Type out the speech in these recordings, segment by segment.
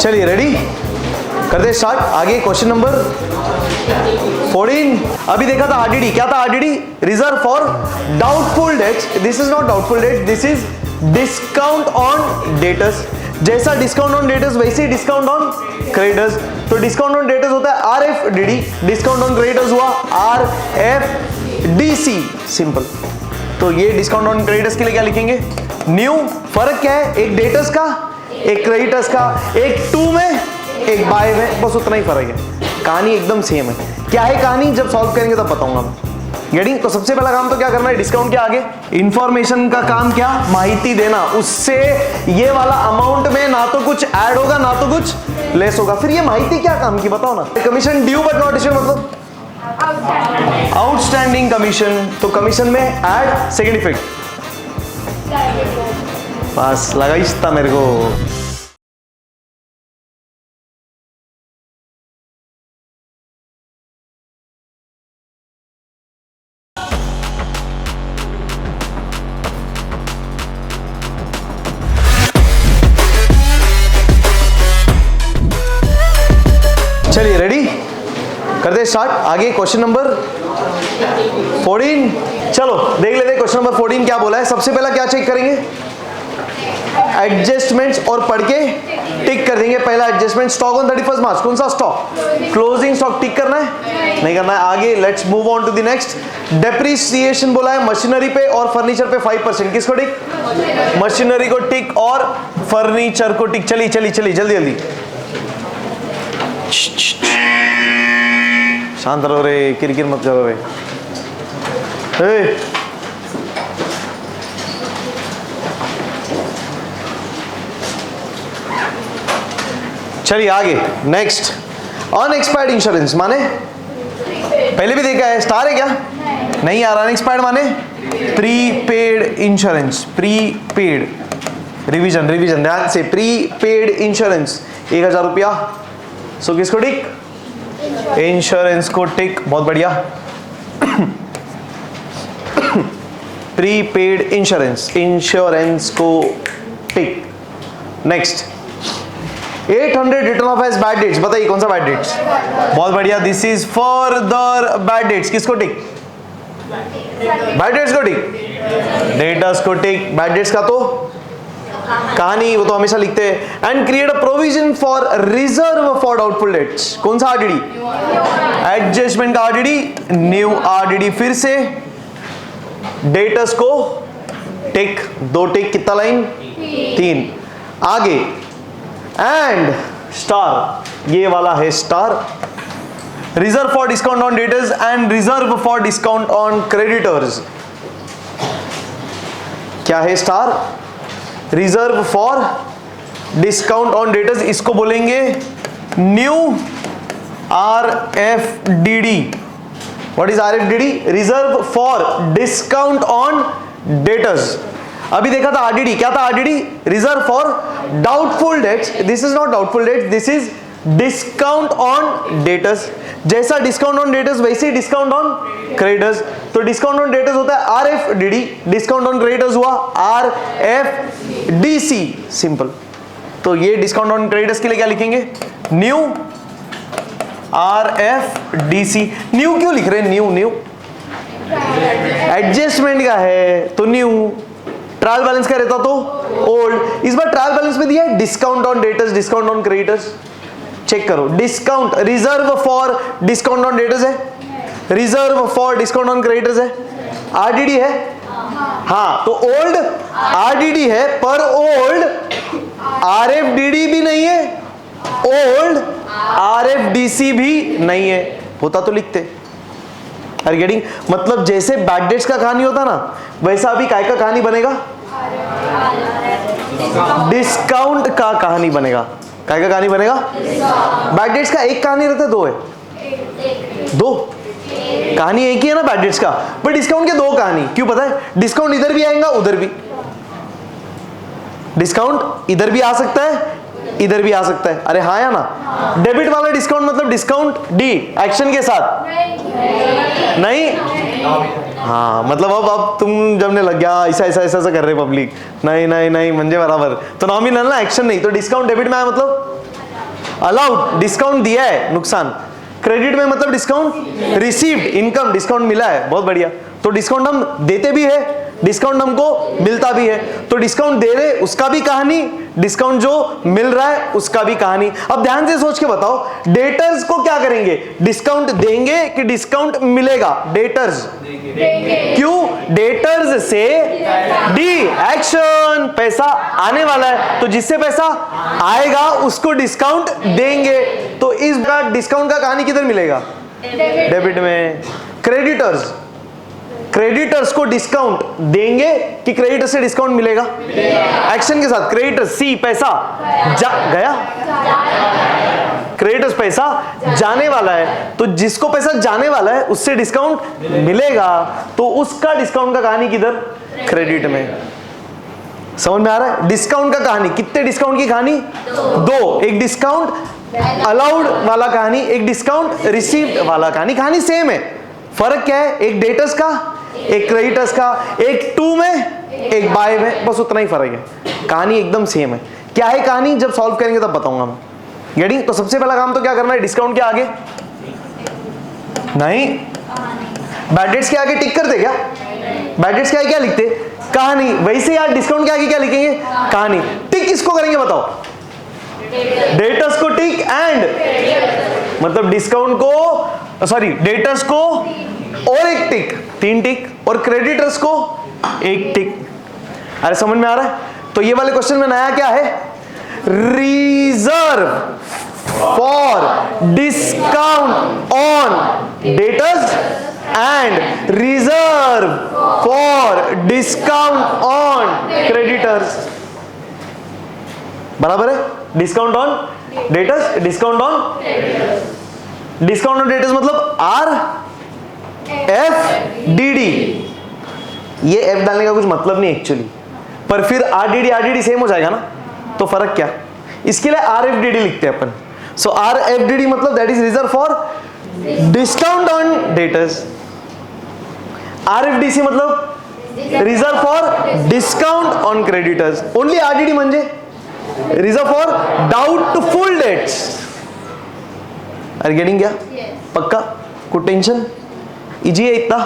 चलिए रेडी करते स्टार्ट। आगे क्वेश्चन नंबर 14। अभी देखा था आरडीडी, क्या था RDD? Reserve for doubtful debts. This is not doubtful debt, this is discount on debtors. जैसा डिस्काउंट ऑन डेटर्स वैसे ही डिस्काउंट ऑन क्रेडिटर्स। तो डिस्काउंट ऑन डेटर्स होता है आरएफडीडी, डिस्काउंट ऑन क्रेडिटर्स हुआ आरएफडीसी, सिंपल। तो ये डिस्काउंट ऑन क्रेडिटर्स के लिए क्या लिखेंगे? न्यू। फर्क क्या है? एक डेटर्स का, एक क्रेडिटर्स का, एक टू में, एक बाय में, बस उतना ही फर्क है। कहानी एकदम सेम है। क्या है कहानी? जब सॉल्व करेंगे तब बताऊंगा मैं। गेटिंग? तो सबसे पहला काम तो क्या करना है? डिस्काउंट के आगे इंफॉर्मेशन का काम क्या? माहिती देना। उससे ये वाला अमाउंट में ना तो कुछ ऐड होगा ना तो कुछ लेस होगा। फिर ये माहिती क्या काम की बताओ ना? Commission due but not issued मतलब आउटस्टैंडिंग कमीशन। तो कमीशन में ऐड, सेकेंड इफेक्ट, बस लगाइश था मेरे को। चलिए रेडी करते स्टार्ट। आगे क्वेश्चन नंबर 14। चलो देख लेते हैं क्वेश्चन नंबर 14 क्या बोला है। सबसे पहला क्या चेक करेंगे? एडजस्टमेंट्स, और पढ़ के टिक कर देंगे। पहला एडजस्टमेंट, स्टॉक ऑन 31 मार्च। कौन सा स्टॉक? Closing stock. टिक करना है? नहीं करना है। आगे let's move on to the next. Depreciation बोला है मशीनरी पे और फर्नीचर पे 5%। किसको टिक? मशीनरी को टिक और फर्नीचर को टिक। चलिए चलिए चलिए जल्दी जल्दी, शांत रहो रे, किरकिर मत करो रे। चलिए आगे नेक्स्ट। अनएक्सपायर्ड इंश्योरेंस माने पहले भी देखा है, स्टार है क्या? नहीं यार, अनएक्सपायर्ड माने prepaid insurance. Prepaid, revision revision ध्यान से। प्रीपेड इंश्योरेंस 1000 रुपया। सो किसको टिक? इंश्योरेंस को टिक। बहुत बढ़िया। प्रीपेड इंश्योरेंस, इंश्योरेंस को tick. Next 800 written off as bad debts. बताइए कौन सा बैड डेट्स? बहुत बढ़िया, this is further bad debts. किसको टिक? बैड डेट्स को टिक। डेटर्स को टिक। बैड डेट्स का तो कहानी, वो तो हमेशा लिखते हैं। And create a provision for reserve for doubtful dates. कौन सा आरडीडी? एडजस्टमेंट का आरडीडी, न्यू आरडीडी। फिर से डेटर्स को टिक, 2 टिक। कितना लाइन? 3। आगे एंड स्टार, ये वाला है star. Reserve for discount on debtors and reserve for discount on creditors. क्या है star? Reserve for discount on debtors, इसको बोलेंगे new RFDD. What is RFDD? Reserve for discount on debtors. अभी देखा था आरडीडी, क्या था RDD? Reserve for doubtful debts. This is not doubtful debts, this is discount on debtors. जैसा discount on debtors वैसे ही डिस्काउंट ऑन क्रेडिटर्स। तो discount on debtors होता है आरएफडीडी, डिस्काउंट ऑन क्रेडिटर्स हुआ आरएफडीसी, सिंपल। तो ये डिस्काउंट ऑन क्रेडिटर्स के लिए क्या लिखेंगे? न्यू आरएफडीसी। न्यू क्यों लिख रहे हैं? न्यू न्यू एडजस्टमेंट का है तो न्यू, ट्रायल बैलेंस का रहता तो ओल्ड। इस बार ट्रायल बैलेंस में दिया है discount on debtors, discount on creditors. Check करो, discount reserve for discount on debtors है, reserve for discount on creditors है, आरडीडी है। हाँ तो ओल्ड आरडीडी है, पर ओल्ड आरएफडीडी भी नहीं है, ओल्ड आरएफडीसी भी नहीं है। होता तो लिखते। Are getting? मतलब जैसे बैड डेट्स का कहानी होता ना, वैसा अभी काय का कहानी बनेगा? डिस्काउंट का कहानी बनेगा। काय का कहानी बनेगा? बैड डेट्स का एक कहानी रहता है, दो है? दो कहानी एक ही है ना बैड डेट्स का, पर डिस्काउंट के दो कहानी। क्यों पता है? डिस्काउंट इधर भी आएगा उधर भी, डिस्काउंट इधर भी आ सकता है इधर भी आ सकता है। अरे हाँ या ना? डेबिट वाला डिस्काउंट मतलब डिस्काउंट डी एक्शन के साथ नहीं। हाँ मतलब अब तुम जमने लग गया, ऐसा ऐसा ऐसा कर रहे पब्लिक, नहीं नहीं नहीं म्हणजे बराबर, तो नॉमिनल ना, एक्शन नहीं। तो डिस्काउंट डेबिट में आया मतलब अलाउड डिस्काउंट दिया है, नुकसान। क्रेडिट में मतलब डिस्काउंट रिसीव्ड, इनकम डिस्काउंट मिला है, बहुत बढ़िया। तो डिस्काउंट हम देते भी है, डिस्काउंट हमको मिलता भी है। तो डिस्काउंट दे रहे उसका भी कहानी, डिस्काउंट जो मिल रहा है उसका भी कहानी। अब ध्यान से सोच के बताओ, डेटर्स को क्या करेंगे, डिस्काउंट देंगे कि डिस्काउंट मिलेगा? डेटर्स क्यों? डेटर्स से डी एक्शन, पैसा आने वाला है, तो जिससे पैसा आएगा उसको डिस्काउंट देंगे। तो इस डिस्काउंट का कहानी किधर मिलेगा? डेबिट में। क्रेडिटर्स, क्रेडिटर्स को डिस्काउंट देंगे कि क्रेडिटर से डिस्काउंट मिलेगा? एक्शन के साथ। क्रेडिटर सी पैसा गया, क्रेडिटर्स पैसा जाने वाला है, तो जिसको पैसा जाने वाला है उससे डिस्काउंट मिलेगा, तो उसका डिस्काउंट का कहानी किधर? क्रेडिट में। समझ में आ रहा है? डिस्काउंट का कहानी, कितने डिस्काउंट की कहानी? दो। एक डिस्काउंट अलाउड वाला कहानी, एक डिस्काउंट रिसीव्ड वाला कहानी। कहानी सेम है, फर्क क्या है? एक डेटर्स का, एक क्रेडिटर्स का, एक टू में, एक बाय में, बस उतना ही फर्क है। कहानी एकदम सेम है। क्या है कहानी? जब सॉल्व करेंगे तब बताऊंगा मैं। गेटिंग? तो सबसे पहला काम तो क्या करना है? डिस्काउंट के आगे नहीं, बैड डेट्स के आगे टिक करते क्या? बैड डेट्स के आगे क्या लिखते? कहानी। वैसे यार डिस्काउंट के आगे क्या लिखेंगे? कहानी। टिक किसको करेंगे बताओ? डेटर्स को टिक एंड, मतलब डिस्काउंट को, सॉरी डेटर्स को और एक टिक, 3 टिक, और क्रेडिटर्स को 1 टिक। अरे समझ में आ रहा है? तो ये वाले क्वेश्चन में नया क्या है? Reserve for discount on debtors and reserve for discount on creditors. बराबर है? Discount on debtors, discount on, discount on debtors मतलब RFDD। ये F डालने का कुछ मतलब नहीं एक्चुअली, पर फिर RDD सेम हो जाएगा ना, तो फर्क क्या? इसके लिए RFDD लिखते हैं अपन। सो RFDD मतलब that is reserve for discount on debtors. RFDC मतलब reserve for discount on creditors. Only RDD म्हणजे reserve for doubtful debts. Are getting? क्या पक्का? कुछ टेंशन? इजी है इतना?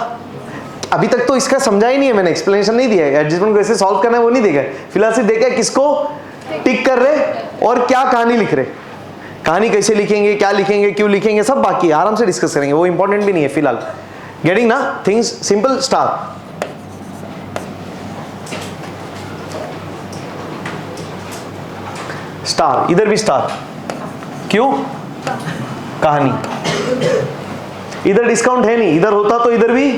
अभी तक तो इसका समझा ही नहीं है मैंने, एक्सप्लेनेशन नहीं दिया है। एडजस्टमेंट को कैसे सॉल्व करना है वो नहीं देखा है। फिलहाल सिर्फ देखा है किसको टिक कर रहे और क्या कहानी लिख रहे। कहानी कैसे लिखेंगे, क्या लिखेंगे, क्यों लिखेंगे, सब बाकी है, आराम से डिस्कस करेंगे, वो इंपॉर्टेंट भी नहीं है फिलहाल। गेटिंग ना? Things simple. स्टार स्टार, इधर भी स्टार, क्यों? कहानी। इधर डिस्काउंट है नहीं, इधर होता तो इधर भी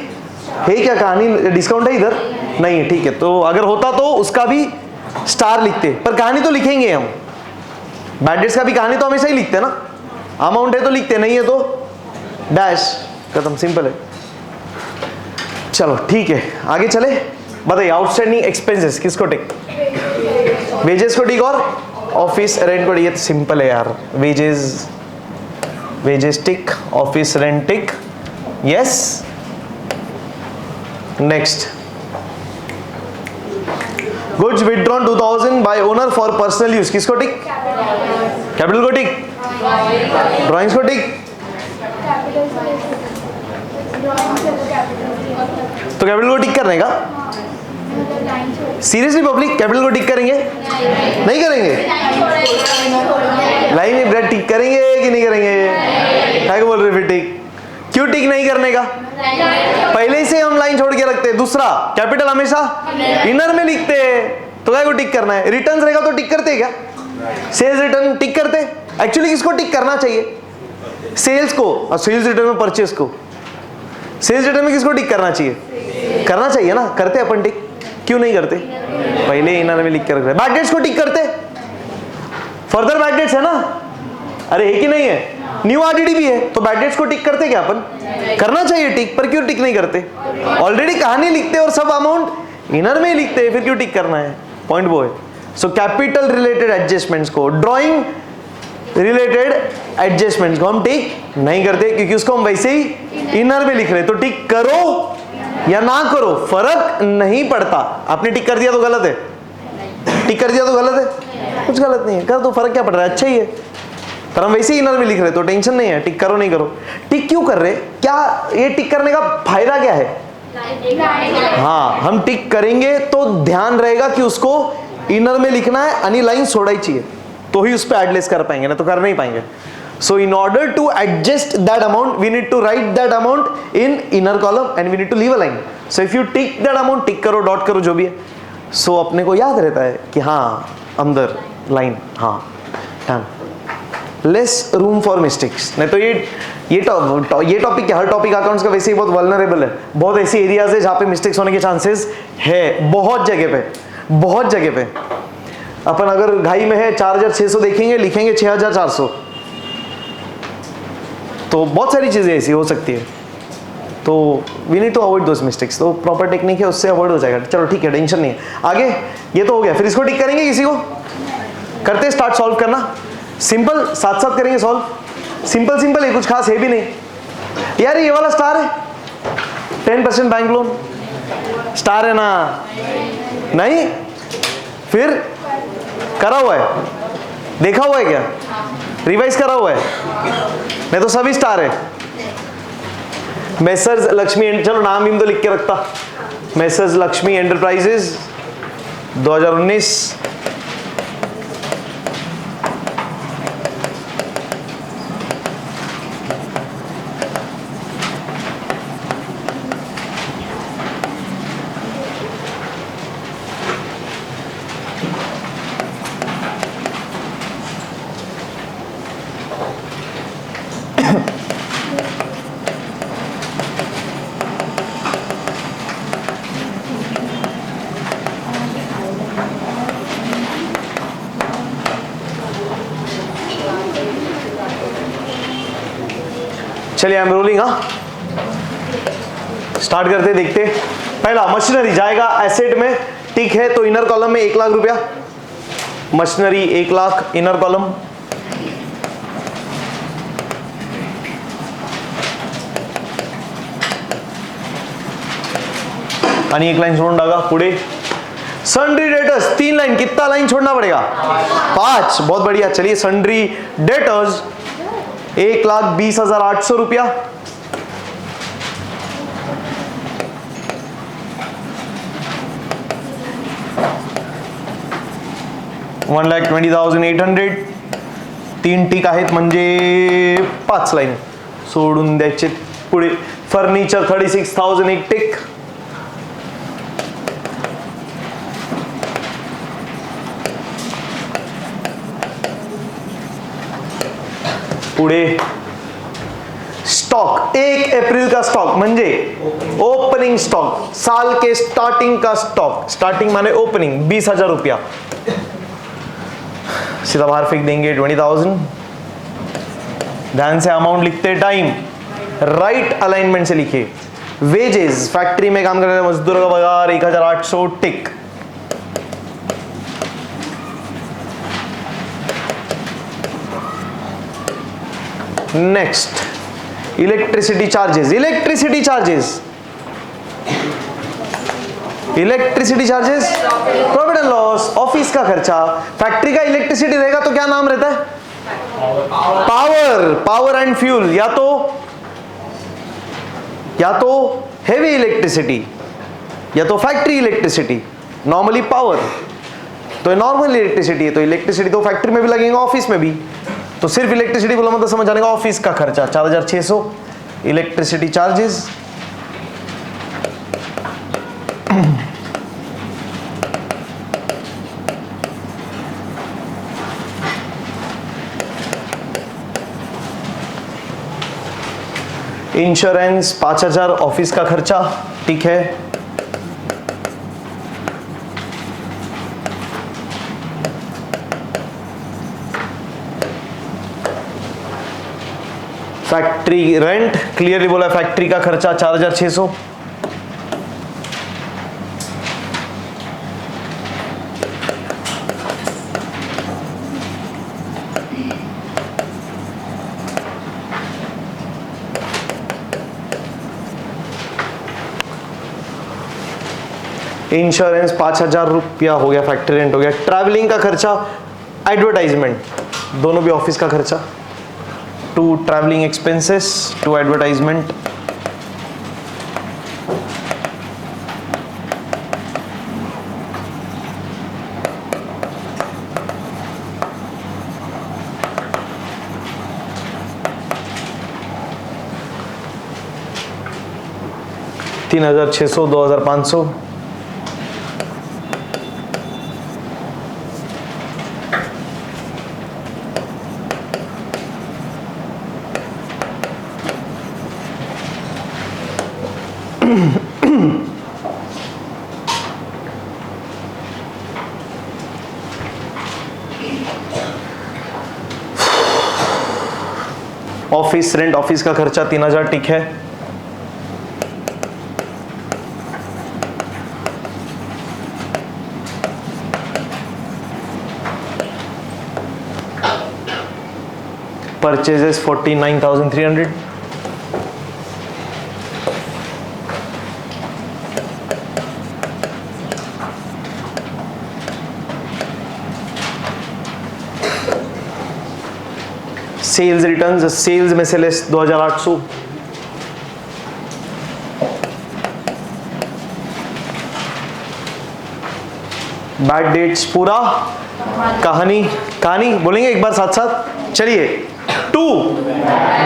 है क्या? कहानी डिस्काउंट है, इधर नहीं है, ठीक है। तो अगर होता तो उसका भी स्टार लिखते, पर कहानी तो लिखेंगे हम। बैड डेट्स का भी कहानी तो हमेशा ही लिखते हैं ना, अमाउंट है तो लिखते, नहीं है तो डैश, खत्म, सिंपल है। चलो ठीक है, आगे चले। बताइए, आउटस्टैंडिंग एक्सपेंसेस किसको टिक? वेजेस को टिक और ऑफिस रेंट को टिक। ये तो सिंपल है यार, wages, wages tick, office rent tick, yes. Next, goods withdrawn 2000 bye owner for personal use, किसको टिक? कैपिटल को टिक, ड्राइंग्स को टिक। तो कैपिटल को टिक करने का? सीरियसली पब्लिक कैपिटल को टिक करेंगे? नहीं करेंगे? लाइन में ब्रेड टिक करेंगे कि नहीं करेंगे? क्या बोल रहे फिर टिक? क्यों टिक नहीं करने का? पहले से हम लाइन छोड़ के रखते हैं। दूसरा, कैपिटल हमेशा इनर में लिखते हैं, तो क्या को टिक करना है? रिटर्न्स रहेगा तो टिक करते हैं क्या? सेल्स रिटर्न टिक करते? एक्चुअली किसको टिक करना चाहिए? सेल्स को, और सेल्स रिटर्न में परचेस को। सेल्स रिटर्न में किसको टिक करना चाहिए? करना चाहिए ना, करते अपन टिक, क्यों नहीं करते? पहले इनर में लिख कर रख रहे। बैड डेट्स को टिक करते? फर्दर बैड डेट्स है ना, अरे है कि नहीं है? न्यू आरडीडी भी है, तो बैड डेट्स को टिक करते क्या अपन? करना चाहिए टिक, पर क्यों टिक नहीं करते? ऑलरेडी कहानी लिखते और सब अमाउंट इनर में ही लिखते हैं, फिर क्यों टिक करना है? पॉइंट वो है। सो कैपिटल रिलेटेड एडजस्टमेंट्स को, ड्राइंग रिलेटेड एडजस्टमेंट्स को हम टिक नहीं करते, क्योंकि उसको हम वैसे ही इनर में लिख रहे। तो टिक करो या ना करो फर्क नहीं पड़ता। आपने टिक कर दिया तो गलत है, टिक कर दिया तो गलत है? कुछ गलत नहीं है, कर दो, फर्क क्या पड़ रहा है? अच्छा ही है, पर हम वैसे ही इनर में लिख रहे तो टेंशन नहीं है, टिक करो नहीं करो। टिक क्यों कर रहे, क्या ये टिक करने का फायदा क्या है? हाँ, हम टिक करेंगे तो ध्यान रहेगा कि उसको इनर में लिखना है, आणि लाइन सोडायची चाहिए, तो ही उस पर एडलेस कर पाएंगे, ना तो कर नहीं पाएंगे। So in order to adjust that amount we need to write that amount in inner column and we need to leave a line. So if you tick that amount, tick करो, डॉट करो, जो भी है, सो अपने को याद रहता है कि हाँ अंदर लाइन, हाँ done, less room for mistakes. नहीं तो ये टॉपिक क्या, हर टॉपिक अकाउंट्स का वैसे ही बहुत वल्नरेबल है, बहुत ऐसी एरियाज है जहाँ पे मिस्टेक्स होने के चांसेस है, बहुत जगह पे, बहुत जगह पे। अपन अगर घाई में है 4600 देखेंगे, लिखेंगे 6400, तो बहुत सारी चीज़ें ऐसी हो सकती है, तो we need to avoid those mistakes. तो प्रॉपर टेक्निक है, उससे अवॉइड हो जाएगा। चलो ठीक है, टेंशन नहीं है। आगे ये तो हो गया, फिर इसको टिक करेंगे, किसी को करते स्टार्ट सॉल्व करना, सिंपल, साथ साथ करेंगे सॉल्व, सिंपल सिंपल है, कुछ खास है भी नहीं यार। ये वाला स्टार है, 10% बैंक लोन स्टार है ना? नहीं, फिर करा हुआ है, देखा हुआ है क्या, रिवाइज करा हुआ है? नहीं तो सभी स्टार है। मेसर्स लक्ष्मी, चलो नाम ही तो लिख के रखता, मेसर्स लक्ष्मी एंटरप्राइजेज 2019। चलिए आई एम रोलिंग। हाँ, स्टार्ट करते, देखते। पहला मशीनरी जाएगा एसेट में, टिक है तो इनर कॉलम में 1 लाख रुपया, मशीनरी 1 लाख इनर कॉलम। आणि 1 लाइन छोड़ून डागा पुढे। सन्ड्री डेटर्स 3 लाइन, कितना लाइन छोड़ना पड़ेगा? 5। बहुत बढ़िया। चलिए सन्ड्री डेटर्स 1,20,800 रुपया, $1,20,800। 3 टिक आहेत म्हणजे 5 लाईन सोडून द्यायचे पुढे। फर्निचर 36,000 एक टिक। पुढे स्टॉक 1 अप्रैल का स्टॉक म्हणजे ओपनिंग स्टॉक, साल के स्टार्टिंग का स्टॉक, स्टार्टिंग माने ओपनिंग 20,000 रुपया, सीधा बाहर फेंक देंगे 20,000। ध्यान से अमाउंट लिखते टाइम राइट अलाइनमेंट से लिखे। वेजेस, फैक्ट्री में काम करने वाले मजदूरों का पगार 1,800 tick. Next electricity charges, electricity charges, electricity charges, profit and loss, office का खर्चा। फैक्ट्री का इलेक्ट्रिसिटी रहेगा तो क्या नाम रहता है? Power, power and fuel. या तो हेवी इलेक्ट्रिसिटी या तो फैक्ट्री इलेक्ट्रिसिटी, नॉर्मली पावर तो नॉर्मल इलेक्ट्रिसिटी है, तो इलेक्ट्रिसिटी तो फैक्ट्री में भी लगेगा, ऑफिस में भी। तो सिर्फ इलेक्ट्रिसिटी बोला मतलब समझ आने का, ऑफिस का खर्चा 4,600 इलेक्ट्रिसिटी चार्जेस। इंश्योरेंस 5,000 ऑफिस का खर्चा, ठीक है। फैक्ट्री रेंट क्लियरली बोला, फैक्ट्री का खर्चा 4,600। इंश्योरेंस 5,000 रुपया हो गया, फैक्ट्री रेंट हो गया। ट्रैवलिंग का खर्चा, एडवर्टाइजमेंट, दोनों भी ऑफिस का खर्चा। to traveling expenses, to advertisement. $3,600, $2,500. Office rent, office का खर्चा 3,000 टिक है। परचेजेस 49,300। सेल्स रिटर्न्स, सेल्स में से लेस 2,800। बैड डेट्स पूरा कहानी, कहानी बोलेंगे एक बार साथ साथ, चलिए। 2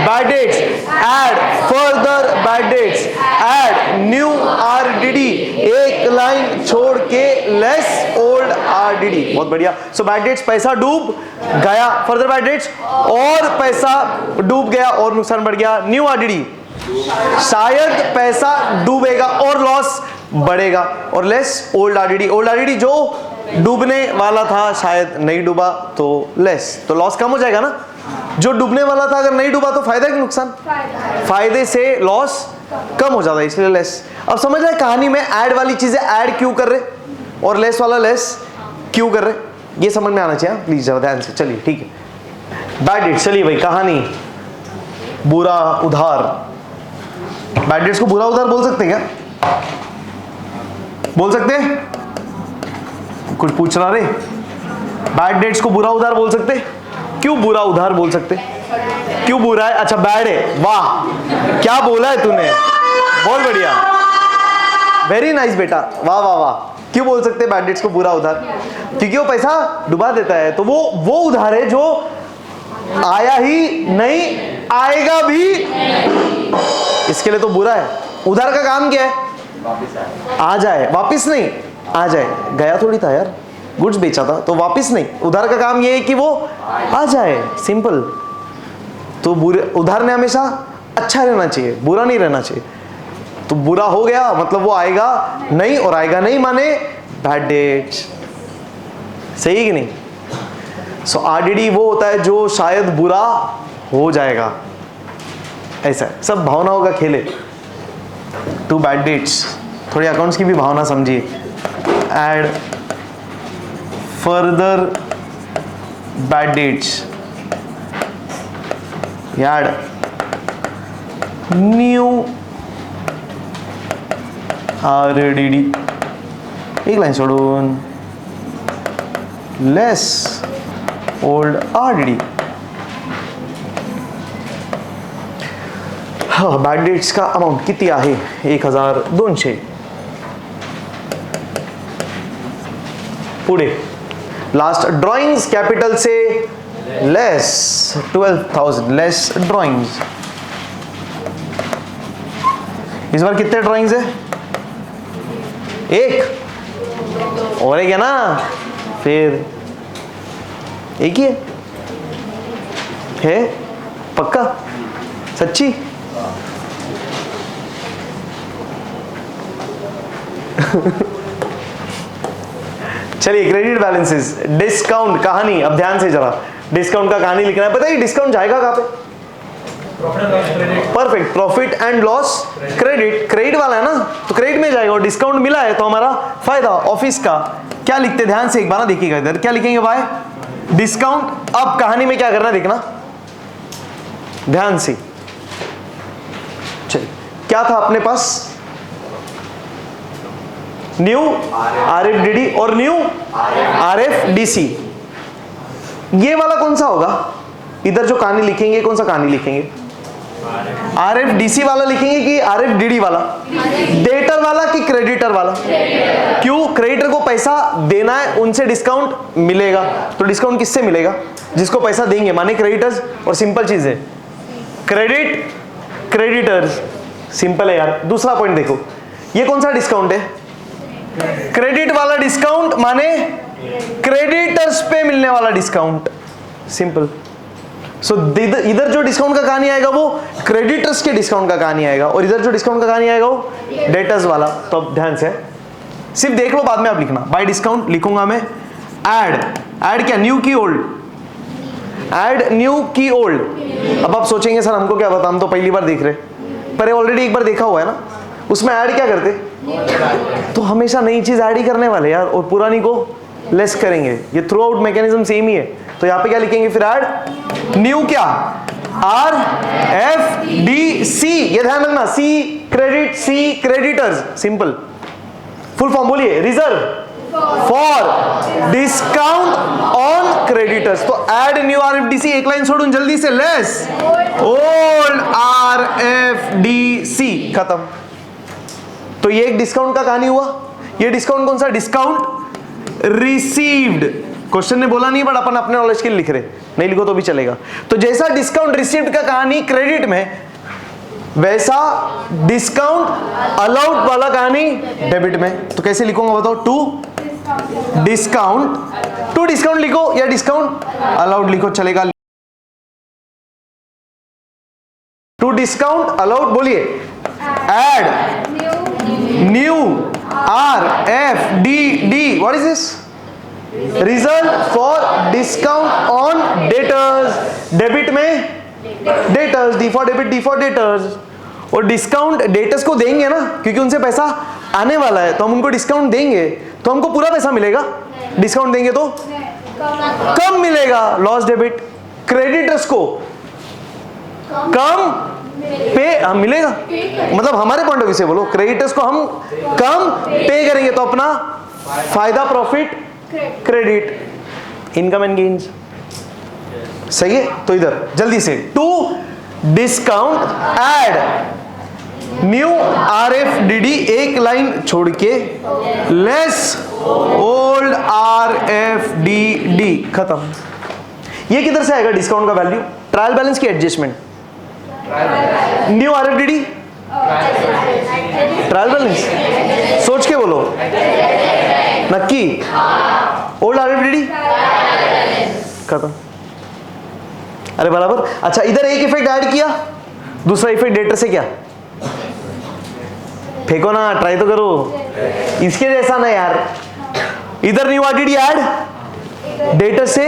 bad debts, add further bad dates, add new RDD, एक लाइन छोड़ के लेस ओल्ड आरडीडी। बहुत बढ़िया। सो बैड डेट्स पैसा डूब गया, फर्दर बैड डेट्स और पैसा डूब गया और नुकसान बढ़ गया। न्यू आरडीडी शायद पैसा डूबेगा और लॉस बढ़ेगा, और less old RDD, old RDD जो डूबने वाला था शायद नहीं डूबा तो लेस, तो लॉस कम हो जाएगा ना। जो डूबने वाला था अगर नहीं डूबा तो फायदा कि नुकसान? फायदे से लॉस कम हो जाता है, इसलिए लेस। अब समझ रहे कहानी में ऐड वाली चीजें ऐड क्यों कर रहे और लेस वाला लेस क्यों कर रहे, ये समझ में आना चाहिए प्लीज जरा ध्यान से। चलिए ठीक है। बैड डेट, चलिए भाई कहानी बुरा उधार। बैड डेट्स को बुरा उधार बोल सकते हैं क्या? बोल सकते हैं? कुछ पूछ रहा रे? बैड डेट्स को बुरा उधार बोल सकते? क्यों बुरा उधार बोल सकते? क्यों बुरा है? अच्छा बैड है, वाह क्या बोला है तूने, बहुत बढ़िया, वेरी नाइस बेटा, वाह वाह वाह। क्यों बोल सकते बैड डेट्स को बुरा उधार? क्योंकि वो पैसा डुबा देता है, तो वो उधार है जो आया ही नहीं, आएगा भी, इसके लिए तो बुरा है। उधार का काम क्या है? आ जाए, वापिस नहीं, आ जाए। गया थोड़ी था यार, गुड्स बेचा था तो वापिस नहीं। उधार का काम ये है कि वो आ जाए, सिंपल। तो बुरे उधार ने हमेशा अच्छा रहना चाहिए, बुरा नहीं रहना चाहिए। तो बुरा हो गया मतलब वो आएगा नहीं, और आएगा नहीं माने बैड डेट्स, सही कि नहीं? सो आरडीडी वो होता है जो शायद बुरा हो जाएगा, ऐसा है। सब भावनाओं का खेल है। 2 बैड डेट्स, थोड़ी अकाउंट्स की भी भावना समझिए। Add further bad dates, add new RDD, एक लाइन सोडून लेस ओल्ड आरडीडी। हाँ, बैड डेट्स का अमाउंट किती आहे? 1,200। पुढे लास्ट ड्रॉइंग्स, कैपिटल से लेस 12,000, लेस ड्रॉइंग्स। इस बार कितने ड्रॉइंग्स है? एक और एक है ना, फिर एक ही है पक्का, सच्ची? चलिए क्रेडिट बैलेंसेस, डिस्काउंट कहानी। अब ध्यान से जरा, डिस्काउंट का कहानी लिखना है। पता है डिस्काउंट जाएगा कहां पे? Perfect, profit and loss credit, credit वाला है ना, तो क्रेडिट में जाएगा, और डिस्काउंट मिला है तो हमारा फायदा। ऑफिस का क्या लिखते, ध्यान से एक बार ना देखिएगा इधर, क्या लिखेंगे भाई? डिस्काउंट। अब कहानी में क्या करना है देखना ध्यान से। चलिए क्या था अपने पास? न्यू आरएफडीडी और न्यू आरएफडीसी। ये वाला कौन सा होगा? इधर जो कहानी लिखेंगे कौन सा कहानी लिखेंगे? RFDC वाला लिखेंगे कि RFDD वाला? डेटर वाला कि क्रेडिटर वाला? क्यों? क्रेडिटर को पैसा देना है, उनसे डिस्काउंट मिलेगा, तो डिस्काउंट किससे मिलेगा? जिसको पैसा देंगे, माने क्रेडिटर्स। और सिंपल चीज है, क्रेडिट क्रेडिटर्स, सिंपल है यार। दूसरा पॉइंट देखो, ये कौन सा डिस्काउंट है? क्रेडिट वाला डिस्काउंट, माने क्रेडिटर्स पे मिलने वाला डिस्काउंट, सिंपल। सो इधर जो डिस्काउंट का कहानी आएगा वो क्रेडिटर्स के डिस्काउंट का कहानी आएगा, और इधर जो डिस्काउंट का कहानी आएगा वो डेटर्स वाला। तो अब ध्यान से सिर्फ देख लो, बाद में आप लिखना। बाय डिस्काउंट लिखूंगा मैं ऐड क्या? न्यू की ओल्ड? ऐड न्यू की ओल्ड। अब आप सोचेंगे सर हमको क्या पता, हम तो पहली बार देख रहे, पर ऑलरेडी एक बार देखा हुआ है ना। उसमें ऐड क्या करते? तो हमेशा नई चीज ऐड ही करने वाले यार, और पुरानी को लेस करेंगे। ये थ्रू आउट मैकेनिज्म सेम ही है। तो यहाँ पे क्या लिखेंगे फिर? ऐड न्यू क्या? RFDC, ये ध्यान रखना, C credit, C creditors, simple. Full form बोलिए, reserve for discount on creditors. तो ऐड न्यू RFDC, एक लाइन छोड़ूं जल्दी से, लेस ओल्ड RFDC, खत्म। तो ये एक डिस्काउंट का कहानी हुआ। ये डिस्काउंट कौन सा? Discount received. क्वेश्चन ने बोला नहीं, बट अपन अपने नॉलेज के लिए लिख रहे, नहीं लिखो तो भी चलेगा। तो जैसा डिस्काउंट रिसीव्ड का कहानी क्रेडिट में, वैसा डिस्काउंट अलाउड वाला कहानी डेबिट में। तो कैसे लिखूंगा बताओ? टू डिस्काउंट लिखो या डिस्काउंट अलाउड लिखो, चलेगा। टू डिस्काउंट अलाउड, बोलिए। Add new RFDD, what is this? Reserve for discount on debtors. Debit में debtors, D for debit, D for debtors. और डिस्काउंट डेटर्स को देंगे ना, क्योंकि उनसे पैसा आने वाला है, तो हम उनको डिस्काउंट देंगे तो हमको पूरा पैसा मिलेगा। डिस्काउंट देंगे तो कम मिलेगा, लॉस डेबिट। क्रेडिटर्स को कम पे मिलेगा, मतलब हमारे पॉइंट ऑफ व्यू से बोलो, क्रेडिटर्स को हम कम पे करेंगे तो अपना फायदा, profit, credit, income and gains. सही है? तो इधर जल्दी से, to discount add new RFDD, एक लाइन छोड़ के, लेस ओल्ड RFDD, खत्म। ये किधर से आएगा डिस्काउंट का वैल्यू? ट्रायल बैलेंस की adjustment. New RFDD, trial balance, सोच के बोलो, नक्की। ओल्ड RFDD, खत्म। अरे बराबर। अच्छा, इधर एक इफेक्ट ऐड किया, दूसरा इफेक्ट डेटर से क्या? फेंको ना, ट्राई तो करो, इसके जैसा ना यार। इधर न्यू RFDD ऐड डेटर से,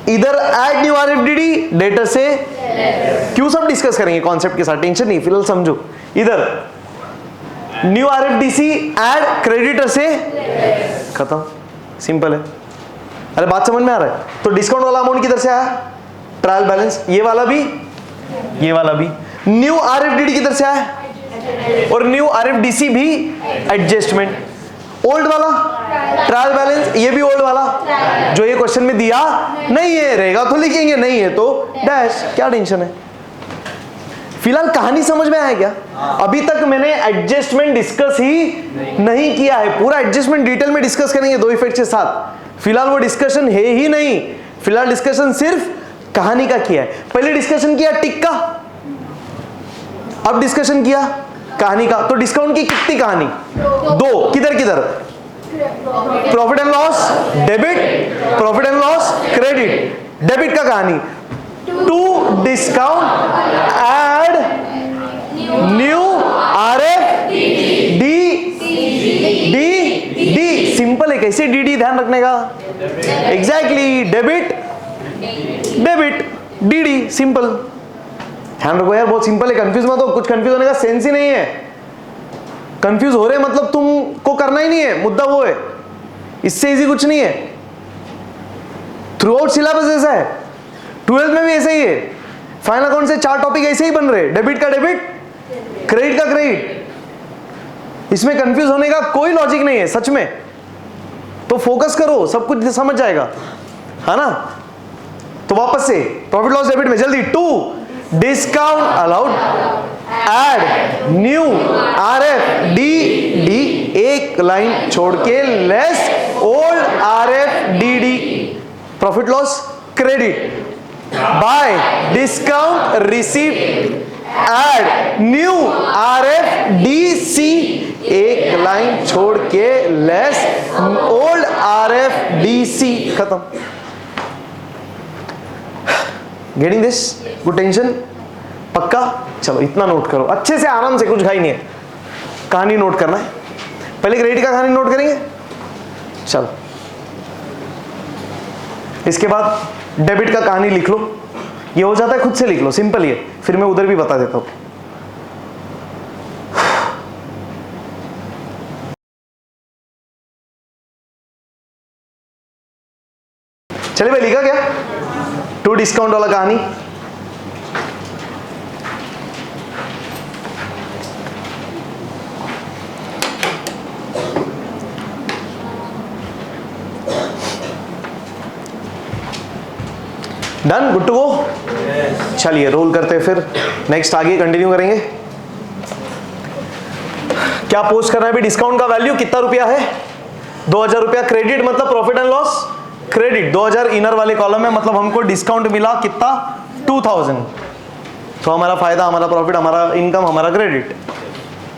इधर ऐड न्यू RFDD डेटर से। क्यों? सब डिस्कस करेंगे कॉन्सेप्ट के साथ, टेंशन नहीं, फिलहाल समझो। इधर न्यू RFDC ऐड क्रेडिटर से, खत्म, सिंपल है। अरे बात समझ में आ रहा है? तो डिस्काउंट वाला अमाउंट किधर से आया? ट्रायल बैलेंस, ये वाला भी, ये वाला भी। न्यू RFDD किधर से आया? और न्यू RFDC भी एडजस्टमेंट। ओल्ड वाला ट्रायल बैलेंस, ये भी ओल्ड वाला, जो ये क्वेश्चन में दिया नहीं है, रहेगा तो लिखेंगे, नहीं है तो डैश, क्या टेंशन है। फिलहाल कहानी समझ में आया क्या? अभी तक मैंने एडजस्टमेंट डिस्कस ही नहीं किया है, पूरा एडजस्टमेंट डिटेल में डिस्कस करेंगे दो इफेक्ट के साथ। फिलहाल वो डिस्कशन है ही नहीं, फिलहाल डिस्कशन सिर्फ कहानी का किया है। पहले डिस्कशन किया टिक का, अब डिस्कशन किया कहानी का। तो डिस्काउंट की कितनी कहानी? दो। किधर किधर? Profit and loss debit, profit and loss credit. Debit का कहानी, to discount add new RFDD, simple है। कैसे DD ध्यान रखने का? Exactly, debit debit DD, simple. ध्यान रखो यार, बहुत सिंपल है, कंफ्यूज मत हो। कुछ कंफ्यूज होने का सेंस ही नहीं है। कंफ्यूज हो रहे मतलब तुमको करना ही नहीं है, मुद्दा वो है, इससे इजी कुछ नहीं है। थ्रू आउट सिलेबस ऐसा है, 12th में भी ऐसा ही है। फाइनल अकाउंट से 4 टॉपिक ऐसे ही बन रहे, डेबिट का डेबिट, क्रेडिट का क्रेडिट। इसमें कंफ्यूज होने का कोई लॉजिक नहीं है सच में। तो फोकस करो, सब कुछ समझ जाएगा, है ना। तो वापस से प्रॉफिट लॉस डेबिट में जल्दी, to discount allowed add new RF DD, एक लाइन छोड़ के less old RF DD, profit loss credit by discount received add new RF DC, एक लाइन छोड़ के लेस ओल्ड RF DC, खत्म। Getting this? Good tension? पक्का? चलो इतना नोट करो अच्छे से, आराम से, कुछ घाई नहीं है। कहानी नोट करना है, पहले क्रेडिट का कहानी नोट करेंगे, चलो इसके बाद डेबिट का कहानी लिख लो। ये हो जाता है, खुद से लिख लो, सिंपल ही है, फिर मैं उधर भी बता देता हूं। चलिए भाई, लिखा क्या? टू डिस्काउंट वाला कहानी। डन? Good to go? चलिए रोल करते हैं, फिर नेक्स्ट आगे कंटिन्यू करेंगे। क्या पोस्ट करना है अभी? डिस्काउंट का वैल्यू कितना रुपया है? 2000 रुपया। क्रेडिट मतलब profit and loss credit, 2000 inner वाले कॉलम में, मतलब हमको डिस्काउंट मिला कितना? 2000। तो हमारा फायदा, हमारा प्रॉफिट, हमारा इनकम, हमारा क्रेडिट।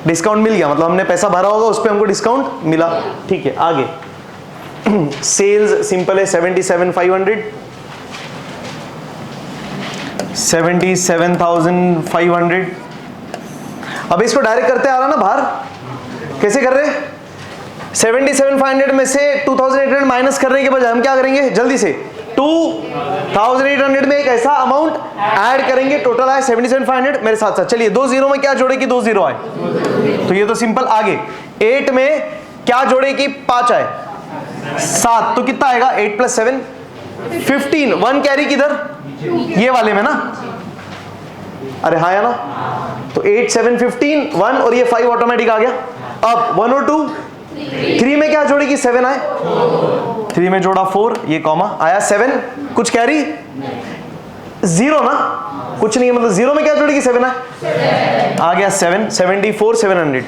डिस्काउंट मिल गया, मतलब हमने पैसा भरा होगा, उस पर हमको डिस्काउंट मिला। ठीक है, आगे सेल्स सिंपल है, 77,500, 77,500। अब इसको डायरेक्ट करते आ रहा ना बाहर, कैसे कर रहे? 77,500 में से 2,800 माइनस करने के बजाय हम क्या करेंगे? जल्दी से 2,800 में एक ऐसा अमाउंट ऐड करेंगे, टोटल आए 77,500। मेरे साथ साथ चलिए, 2 जीरो में क्या जोड़े कि 2 जीरो आए, तो ये तो सिंपल। आगे 8 में क्या जोड़े कि 5 आए, 7, तो कितना आएगा? 8 + 7 15। 1 कैरी किधर? ये वाले में ना, अरे हाँ या ना, तो 8 7 15 1, और ये 5 ऑटोमेटिक आ गया। अब 1 और 2, 3 में क्या जोड़ेगी? 7 आए, 3 में जोड़ा 4, ये कॉमा आया 7, कुछ कैरी? 0 ना, कुछ नहीं है, मतलब 0 में क्या जोड़ेगी? 7 आए, आ गया 7, 74,700।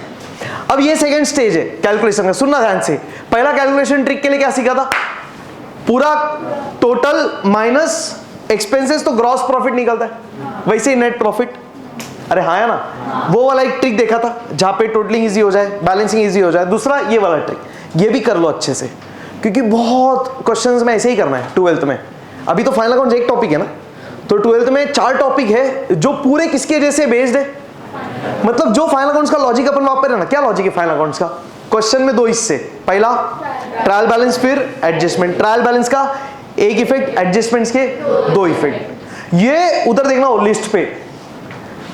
अब ये सेकंड स्टेज है कैलकुलेशन का, सुनना ध्यान से। पहला कैलकुलेशन ट्रिक के लिए क्या सीखा था? पूरा टोटल माइनस एक्सपेंसेस तो ग्रॉस प्रॉफिट निकलता है, वैसे ही नेट प्रॉफिट। अरे हाँ या ना, वो वाला एक ट्रिक देखा था जहां पे टोटलिंग इजी हो जाए, बैलेंसिंग इजी हो जाए। दूसरा ये वाला ट्रिक, ये भी कर लो अच्छे से, क्योंकि बहुत क्वेश्चंस में ऐसे ही करना है 12th में। अभी तो फाइनल अकाउंट्स एक टॉपिक है ना, तो 12th में 4 टॉपिक है जो पूरे किसके जैसे बेस्ड है, मतलब जो फाइनल अकाउंट्स का लॉजिक अपन वहां पर है ना। क्या लॉजिक है फाइनल अकाउंट्स का? क्वेश्चन में 2 हिस्से, पहला ट्रायल बैलेंस, फिर एडजस्टमेंट। ट्रायल बैलेंस का एक इफेक्ट, एडजस्टमेंट्स के 2 इफेक्ट। ये उधर देखना हो लिस्ट पे,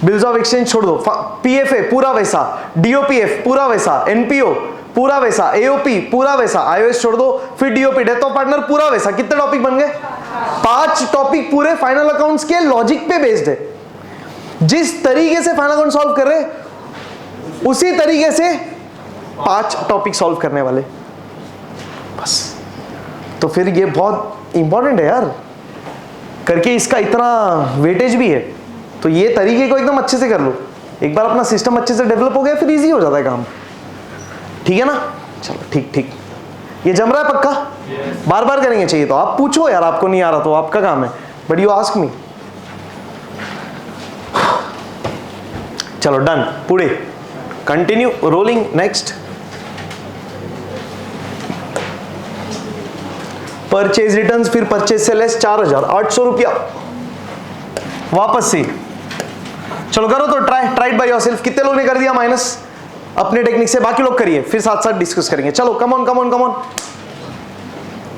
बिल्स ऑफ एक्सचेंज छोड़ दो, PFA पूरा वैसा, DOPF पूरा वैसा, NPO पूरा वैसा, AOP पूरा वैसा, IOS छोड़ दो, फिर DOP डेथ ऑफ पार्टनर पूरा वैसा। कितने टॉपिक बन गए? 5 टॉपिक पूरे फाइनल अकाउंट्स के लॉजिक पे बेस्ड है। जिस तरीके से फाइनल अकाउंट सॉल्व कर रहे उसी तरीके से 5 टॉपिक सॉल्व करने वाले, बस। तो फिर ये बहुत इंपॉर्टेंट है यार, करके इसका इतना वेटेज भी है, तो ये तरीके को एकदम अच्छे से कर लो। एक बार अपना सिस्टम अच्छे से डेवलप हो गया, फिर इजी हो जाता है काम। ठीक है ना? चलो ठीक ठीक, ये जम रहा है पक्का? बार बार करेंगे चाहिए तो आप पूछो यार, आपको नहीं आ रहा तो आपका काम है, बट यू आस्क मी। चलो डन, पुढे continue rolling. Next purchase returns, फिर परचेज से लेस 4,800 रुपया वापस से। चलो करो तो ट्राइड बाय योरसेल्फ। कितने लोग ने कर दिया माइनस अपने टेक्निक से? बाकी लोग करिए, फिर साथ साथ डिस्कस करेंगे। चलो come on come on come on,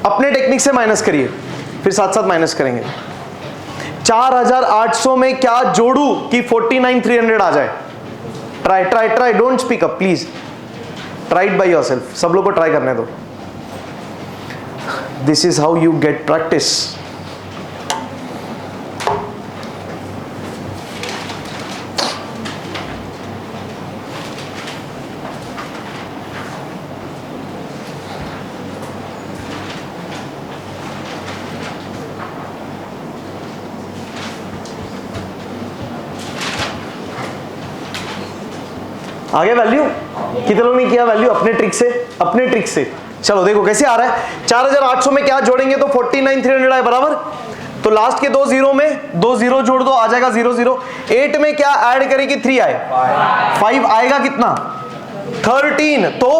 अपने टेक्निक से माइनस करिए, फिर साथ साथ माइनस करेंगे। 4,800 में क्या जोड़ू कि 49,300 आ जाए? Try try try, don't speak up please, tried by yourself. सब लोग को ट्राई करने दो, this is how you get practice. आ गया वैल्यू? कितने लोगों ने किया वैल्यू अपने ट्रिक से? अपने ट्रिक से। चलो देखो कैसे आ रहा है। 4800 में क्या जोड़ेंगे तो 49,300 आए बराबर। तो लास्ट के 2 जीरो में 2 जीरो जोड़ दो, आ जाएगा 0 0। 8 में क्या ऐड करेगी? 3 आए, 5 आएगा कितना? 13। तो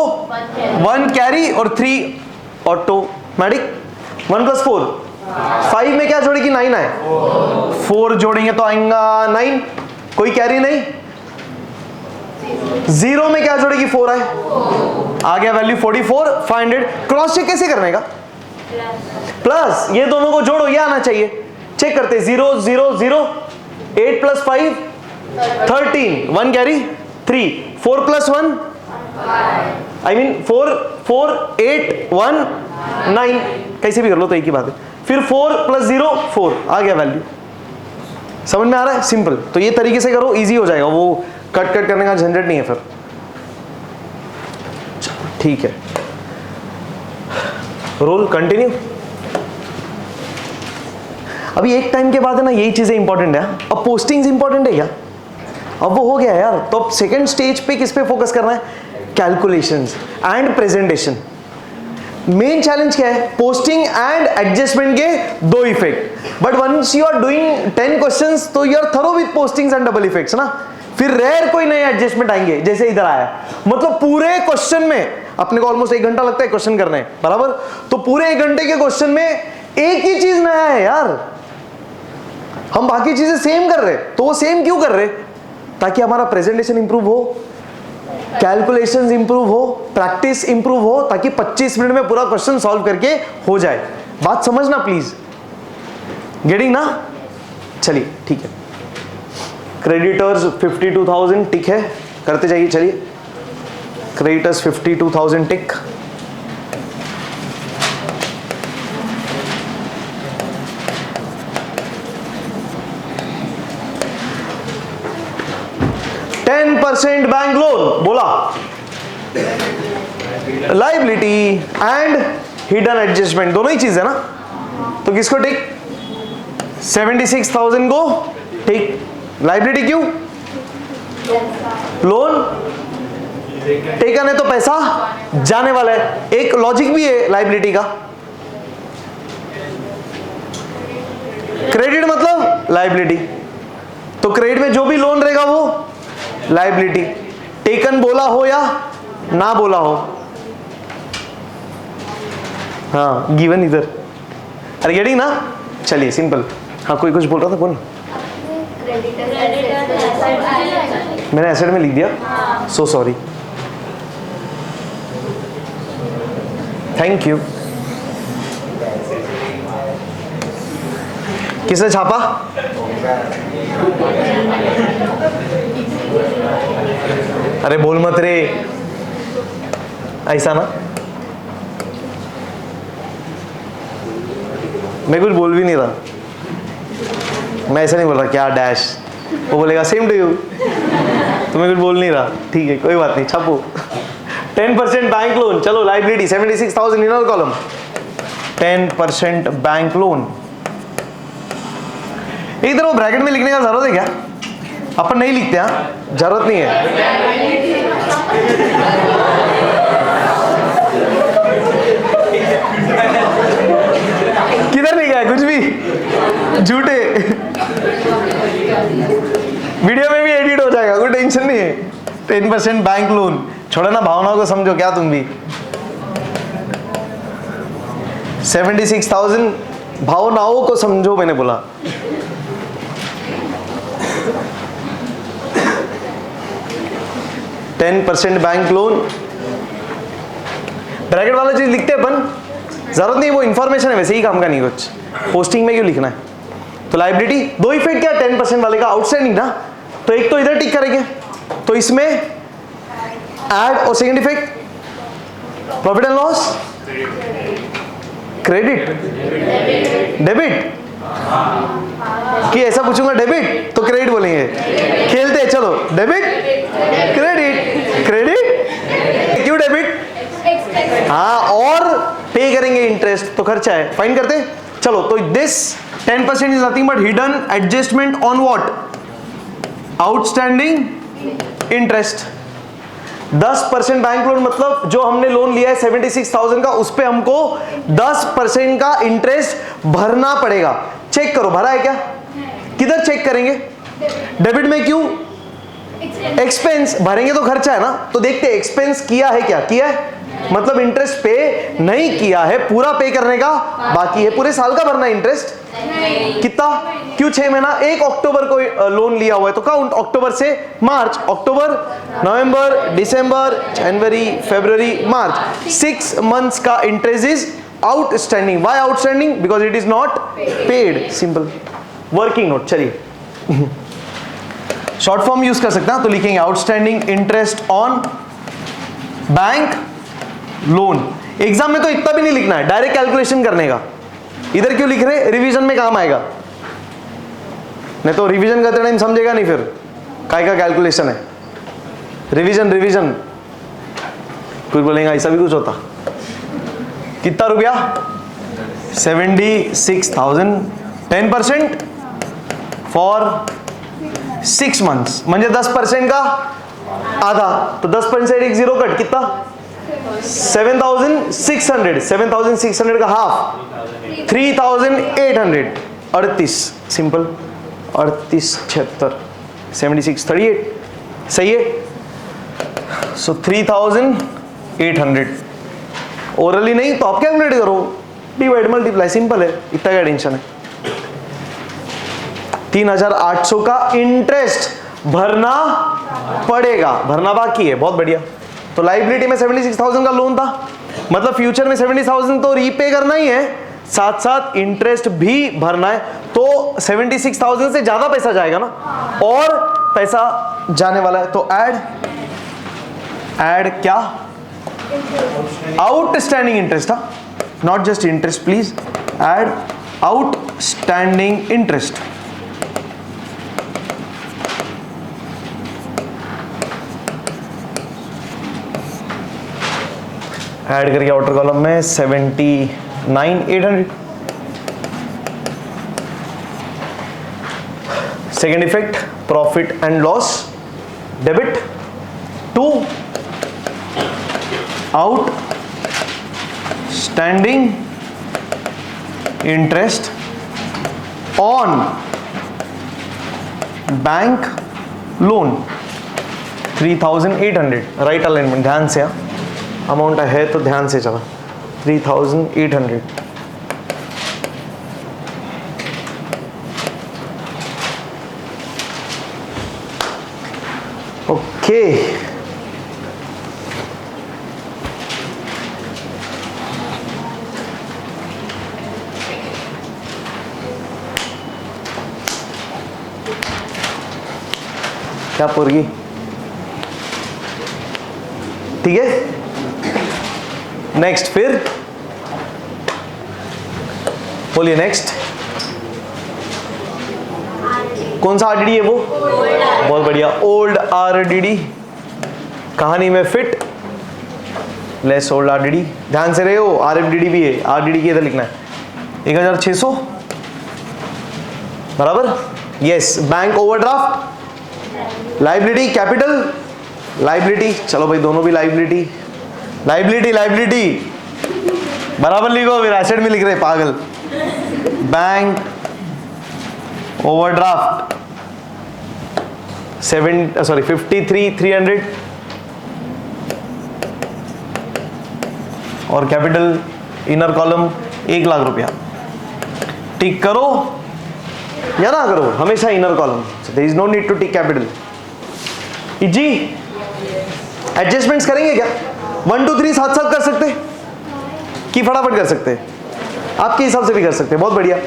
1 कैरी और 3 ऑटोमेटिक। 1 + 4 5 में क्या जोड़ेगी? 9 आए, 4 जोड़ेंगे तो आएगा 9। कोई कैरी नहीं। 0 में क्या जोड़ेगी? 4 आए, आ गया वैल्यू 44,500। क्रॉस चेक कैसे करने का? प्लस ये दोनों को जोड़ो, ये आना चाहिए। चेक करते 0 0 0। 8 + 5 13, 1 कैरी 3, 4 + 1 I mean 4 4 8 1 9, कैसे भी कर लो तो एक ही बात है। फिर 4 + 0 4, आ गया वैल्यू। समझ में आ रहा है? सिंपल। तो ये तरीके से करो, इजी हो जाएगा, वो कट करने का झंझट नहीं है फिर। ठीक है, रोल कंटिन्यू। अभी एक टाइम के बाद है ना यही चीजें इंपॉर्टेंट है। अब पोस्टिंग्स इंपॉर्टेंट है क्या? अब वो हो गया यार। तो अब सेकंड स्टेज पे किस पे फोकस करना है? Calculations and presentation. Main challenge क्या है? पोस्टिंग एंड एडजस्टमेंट के 2 effect. But once you are doing 10 questions तो you are thorough with postings and double effects ना। फिर रेयर कोई नए एडजस्टमेंट आएंगे जैसे इधर आया। मतलब पूरे क्वेश्चन में अपने को ऑलमोस्ट 1 घंटा लगता है क्वेश्चन करने, बराबर। तो पूरे 1 घंटे के क्वेश्चन में एक ही चीज नया है यार। हम बाकी चीजें सेम कर रहे, तो वो सेम क्यों कर रहे? ताकि हमारा प्रेजेंटेशन इंप्रूव हो, कैलकुलेशंस इंप्रूव हो, प्रैक्टिस इंप्रूव हो, ताकि 25 मिनट में पूरा क्वेश्चन सॉल्व करके हो जाए। बात समझना प्लीज। गेटिंग ना? चलिए ठीक है। क्रेडिटर्स 52,000 टिक है, करते जाइए। चलिए क्रेडिटर्स 52,000 टिक। % बैंक लोन बोला, लाइबिलिटी एंड हिडन एडजस्टमेंट दोनों ही चीज है ना। तो किसको टिक? 76,000 को टिक। लाइबिलिटी क्यों? लोन टेकन है तो पैसा जाने वाला है। एक लॉजिक भी है लाइबिलिटी का। क्रेडिट मतलब लाइबिलिटी, तो क्रेडिट में जो भी लोन रहेगा वो लाइबिलिटी। टेकन बोला हो या ना बोला हो, हाँ गिवन इधर। अरे गेटिंग ना? चलिए सिंपल। हाँ कोई कुछ बोल रहा था, बोल। मैंने एसेट में लिख दिया, सो सॉरी, थैंक यू। किसने छापा? अरे बोल मत रे, ऐसा ना। मैं कुछ बोल भी नहीं रहा, मैं ऐसा नहीं बोल रहा क्या डैश, वो बोलेगा सेम टू यू, तो मैं कुछ बोल नहीं रहा। ठीक है कोई बात नहीं, छापो। 10% बैंक लोन। चलो लाइबिलिटी 76,000 इन कॉलम। 10% bank loan. इधर वो ब्रैकेट में लिखने का जरूरत है क्या? अपन नहीं लिखते, हाँ जरूरत नहीं है। किधर नहीं गया कुछ भी, झूठे। वीडियो में भी एडिट हो जाएगा, कोई टेंशन नहीं है। 10% बैंक लोन। छोड़ो ना, भावनाओं को समझो क्या तुम भी। 76,000 भावनाओं को समझो, मैंने बोला। %10 बैंक लोन। ब्रैकेट वाला चीज लिखते हैं अपन, जरूरत नहीं, वो इंफॉर्मेशन है, वैसे ही काम का नहीं कुछ। पोस्टिंग में क्यों लिखना है? तो लाइबिलिटी 2 इफेक्ट क्या 10% वाले का? आउटस्टैंडिंग ना, तो एक तो इधर टिक करेंगे, तो इसमें ऐड, और second effect profit and loss, credit, debit. कि ऐसा पूछूंगा डेबिट तो क्रेडिट बोलेंगे, खेलते हैं। चलो डेबिट क्रेडिट, क्रेडिट क्यों डेबिट? हाँ, और पे करेंगे इंटरेस्ट, तो खर्चा है, फाइन करते। चलो तो this 10% is nothing but hidden adjustment on what? Outstanding interest. 10% bank loan मतलब जो हमने लोन लिया है 76,000 का, उस पे हमको 10% का इंटरेस्ट भरना पड़ेगा। चेक करो भरा है क्या? किधर चेक करेंगे? डेबिट में। क्यों? एक्सपेंस भरेंगे तो खर्चा है ना, तो देखते हैं एक्सपेंस किया है क्या? किया है, मतलब इंटरेस्ट पे नहीं किया है, पूरा पे करने का बाकी है। पूरे साल का भरना है इंटरेस्ट कितना? क्यों 6 महीना? 1 अक्टूबर को लोन लिया हुआ है तो काउंट अक्टूबर से मार्च, अक्टूबर, नवंबर, दिसंबर, जनवरी, फरवरी, मार्च, 6 मंथ्स का interest is outstanding. Why outstanding? Because it is not paid. Simple working note. चलिए शॉर्ट फॉर्म यूज कर सकते हैं तो लिखेंगे outstanding interest on bank loan. Exam में तो इतना भी नहीं लिखना है, डायरेक्ट कैलकुलेशन करने का। इधर क्यों लिख रहे? रिवीजन में काम आएगा, नहीं तो रिवीजन करते टाइम समझेगा नहीं फिर काय का कैलकुलेशन है। रिवीजन रिवीजन कुछ बोलेंगे ऐसा भी कुछ होता। कितना रुपया? 76,000, 10% फॉर 6 मंथ्स, म्हणजे 10% का आधा, तो 10% से एक जीरो कट, कितना? 7,600, 7,600 का हाफ 3,800, 38, सिंपल 38, 76, 76, 38, सही है। सो 3,800 ओरली नहीं तो आप कैलकुलेट करो, डिवाइड मल्टीप्लाई, सिंपल है, इतना क्या टेंशन है। 3,800 का इंटरेस्ट भरना पड़ेगा, भरना बाकी है। बहुत बढ़िया। तो लाइबिलिटी में 76,000 का लोन था, मतलब फ्यूचर में 70,000 तो रीपे करना ही है, साथ साथ इंटरेस्ट भी भरना है। तो 76,000 से ज्यादा पैसा जाएगा ना, और पैसा जाने वाला है। तो ऐड क्या? Outstanding interest, not just interest please, add outstanding interest. Add करके आउटर कॉलम में 79,800। Second effect, profit and loss, debit to outstanding interest on bank loan 3,800। Right alignment, ध्यान से, अमाउंट है तो ध्यान से चला। 3,800 ओके। क्या पोरगी? ठीक है, नेक्स्ट, फिर बोलिए नेक्स्ट। कौन सा आरडीडी है वो? बहुत बढ़िया, ओल्ड आरडीडी, कहानी में फिट, लेस ओल्ड आरडीडी। ध्यान से रहे हो, आरएफडीडी भी है, आरडीडी की इधर लिखना है। 1,600 बराबर, yes. Bank overdraft, liability, capital, liability, चलो भाई दोनों भी लाइबिलिटी, लाइबिलिटी लाइबिलिटी बराबर लिखो, फिर एसेट में लिख रहे पागल। बैंक ओवरड्राफ्ट 53,300 और कैपिटल इनर कॉलम 1,00,000 रुपया। टिक करो या ना करो, हमेशा inner column, there is no need to tick capital. जी एडजस्टमेंट्स करेंगे क्या? 1 2 3 साथ साथ कर सकते कि फटाफट कर सकते? आपके हिसाब से भी कर सकते, बहुत बढ़िया।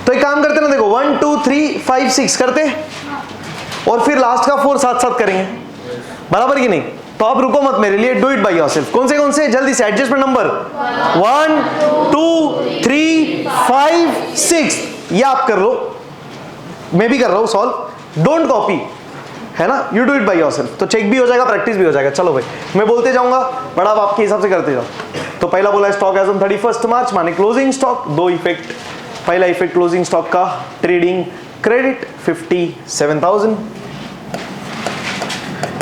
तो एक काम करते ना, देखो 1 2 3 5 6 करते और फिर लास्ट का 4 साथ साथ करेंगे, बराबर कि नहीं? तो आप रुको मत मेरे लिए, डू इट बाय योरसेल्फ। कौन से जल्दी से एडजस्टमेंट नंबर 1 2 3 5 6 ये आप कर लो, मैं भी कर रहा हूं सॉल्व, डोंट कॉपी, है ना? You do it by yourself, तो चेक भी हो जाएगा, प्रैक्टिस भी हो जाएगा। चलो भाई मैं बोलते जाऊंगा, बड़ा आप आपके हिसाब से करते जाओ। तो पहला बोला स्टॉक एज ऑन 31 मार्च माने क्लोजिंग स्टॉक, 2 इफेक्ट। पहला इफेक्ट क्लोजिंग स्टॉक का, ट्रेडिंग क्रेडिट 57,000,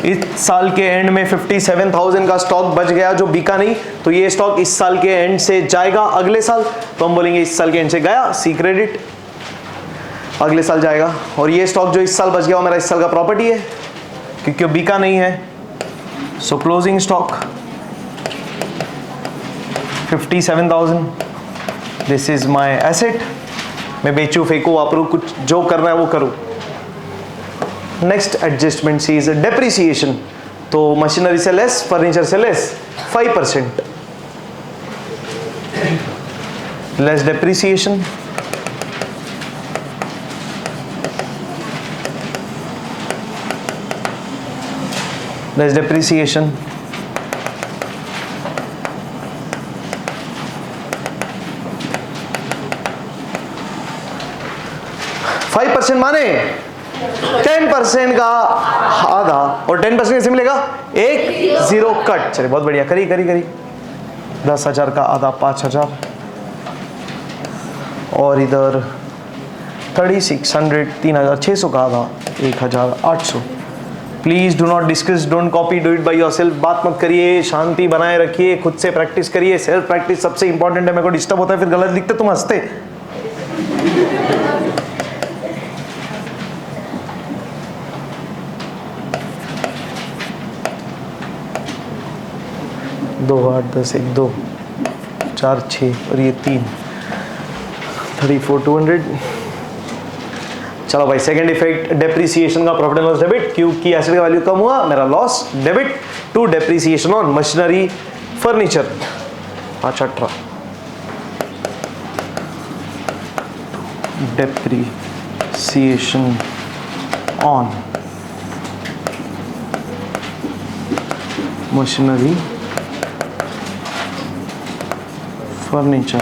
इस साल के एंड में 57,000 का स्टॉक बच गया जो बिका नहीं, तो ये स्टॉक इस साल के एंड से जाएगा अगले साल, तो हम बोलेंगे इस साल के एंड से गया, सी क्रेडिट, अगले साल जाएगा। और ये स्टॉक जो इस साल बच गया वो मेरा इस साल का प्रॉपर्टी है क्योंकि वो बिका नहीं है, सो closing stock 57,000, this is my asset. मैं बेचूं, फेंकूं, वापरूं, कुछ जो करना है वो करूं। Next adjustment C is depreciation, तो मशीनरी से लेस, फर्नीचर से less 5%, less depreciation, less depreciation, माने 10% का आधा, और 10% कैसे मिलेगा, 1 0 कट। चलिए बहुत बढ़िया, करी 10,000 का आधा 5,000, और इधर 3600 3,600 का आधा 1,800। Please do not discuss, don't copy, do it by yourself. बात मत करिए, शांति बनाए रखिए, खुद से प्रैक्टिस करिए। सेल्फ प्रैक्टिस सबसे इंपॉर्टेंट है। मेरे को डिस्टर्ब होता है फिर गलत लिखते तुम हंसते। दो 8 10 1 2 4 6 और ये 3 34 200। चलो भाई, सेकंड इफेक्ट डेप्रिसिएशन का प्रॉफिट एंड लॉस डेबिट, क्योंकि एसेट का वैल्यू कम हुआ, मेरा loss debit to depreciation on machinery furniture 5/18 depreciation on machinery furniture.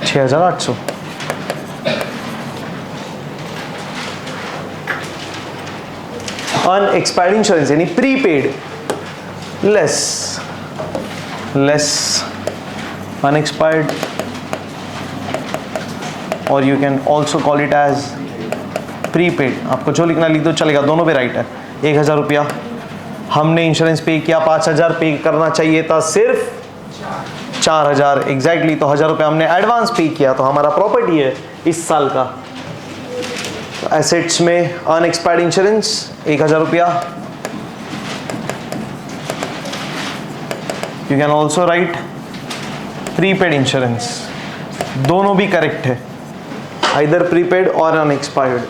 $6,800। Unexpired insurance यानी प्रीपेड, लेस अनएक्सपायर्ड, और you can also call it as prepaid. आपको जो लिखना लिख दो चलेगा, दोनों पे राइट है। 1,000 रुपया हमने इंश्योरेंस पे किया, 5,000 पे करना चाहिए था सिर्फ 4,000 एग्जैक्टली, तो 1,000 रुपया हमने एडवांस पे किया, तो हमारा प्रॉपर्टी है इस साल का। एसेट्स में अनएक्सपायर्ड इंश्योरेंस 1,000 रुपया, you can also right prepaid insurance, दोनों भी करेक्ट है, आइदर प्रीपेड और अनएक्सपायर्ड।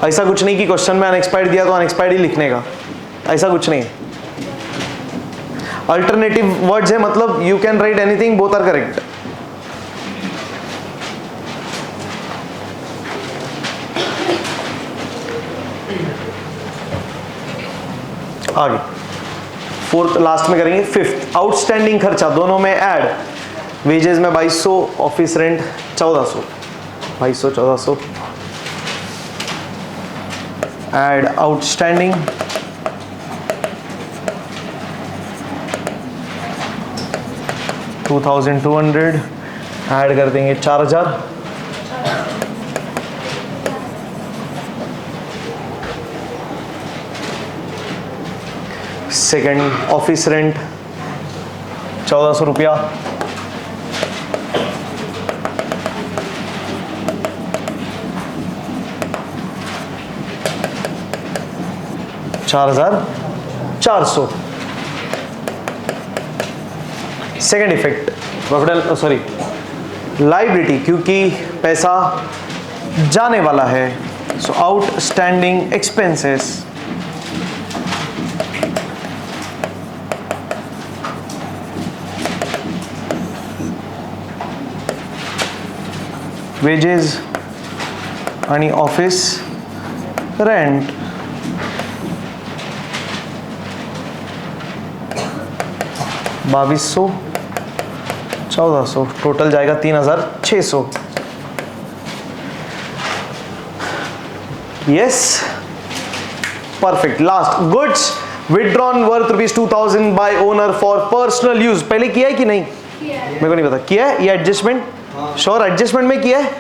ऐसा कुछ नहीं कि क्वेश्चन में अनएक्सपायर्ड दिया तो अनएक्सपायर्ड ही लिखने का, ऐसा कुछ नहीं है। अल्टरनेटिव वर्ड्स है, मतलब you can write anything, both are correct. आगे फोर्थ लास्ट में करेंगे। फिफ्थ, आउटस्टैंडिंग खर्चा दोनों में ऐड। वेजेस में 2200, office rent 1400, 2200 1400 add outstanding, $2,200 add कर देंगे 4,000, सेकेंड ऑफिस रेंट 1400 रुपया, $4,400। Second effect profit, sorry liability, क्योंकि पैसा जाने वाला है, सो आउटस्टैंडिंग एक्सपेंसेस वेजेस आणि ऑफिस रेंट 2200 1400, टोटल जाएगा 3,600। Yes perfect. Last, goods withdrawn worth ₹2,000 bye owner for personal use. पहले किया है कि नहीं? मेरे को नहीं पता किया है ये एडजस्टमेंट, श्योर एडजस्टमेंट में किया है,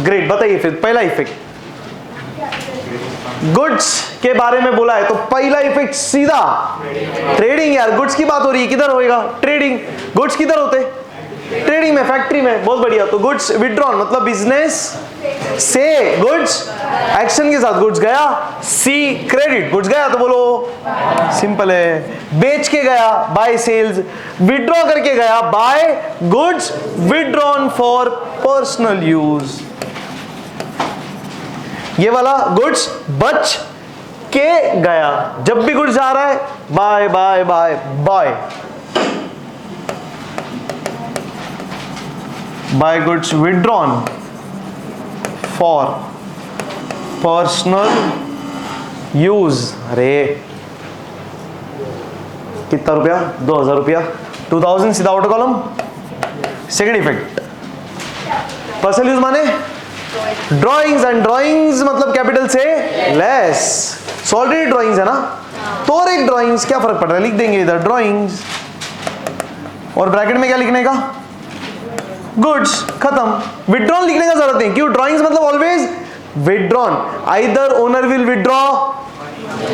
ग्रेट। बताइए फिर पहला इफेक्ट गुड्स के बारे में बोला है तो पहला इफेक्ट सीधा ट्रेडिंग। यार गुड्स की बात हो रही है, किधर होएगा ट्रेडिंग, गुड्स किधर होते, ट्रेडिंग में, फैक्ट्री में, बहुत बढ़िया। तो गुड्स विड्रॉन मतलब बिजनेस से गुड्स एक्शन के साथ गुड्स गया, सी क्रेडिट, गुड्स गया तो बोलो सिंपल है, बेच के गया बाय सेल्स, विड्रॉ करके गया by goods withdrawn for personal use. ये वाला गुड्स बच के गया, जब भी गुड्स जा रहा है by by by by, by goods withdrawn for personal use. अरे कितना रुपया, 2000 रुपया, 2000 सीधा outer column. Second effect personal use माने ड्राइंग्स, एंड ड्राइंग्स मतलब कैपिटल से लेस, ऑलरेडी ड्राइंग्स है ना, तो और एक ड्राइंग्स, क्या फर्क पड़ रहा है, लिख देंगे इधर ड्राइंग्स, और ब्रैकेट में क्या लिखने का, गुड्स, खत्म। विड्रॉन लिखने का जरूरत नहीं, क्यों, ड्राइंग्स मतलब always withdrawn, either owner will withdraw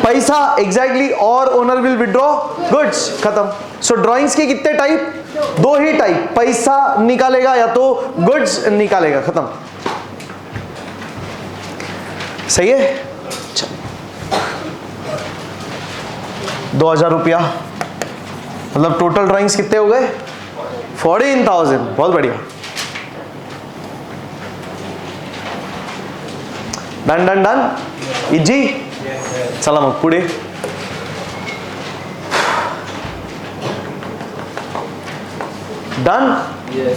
पैसा एग्जैक्टली और ओनर विल विड्रॉ गुड्स, खत्म। सो ड्राइंग्स के कितने टाइप, दो ही टाइप, पैसा निकालेगा या तो गुड्स निकालेगा, खत्म। सही है। 2000 रुपया मतलब टोटल ड्राइंग्स कितने हो गए, 14,000, बहुत बढ़िया। डन डन डन इजी, चला मग पुढे। डन।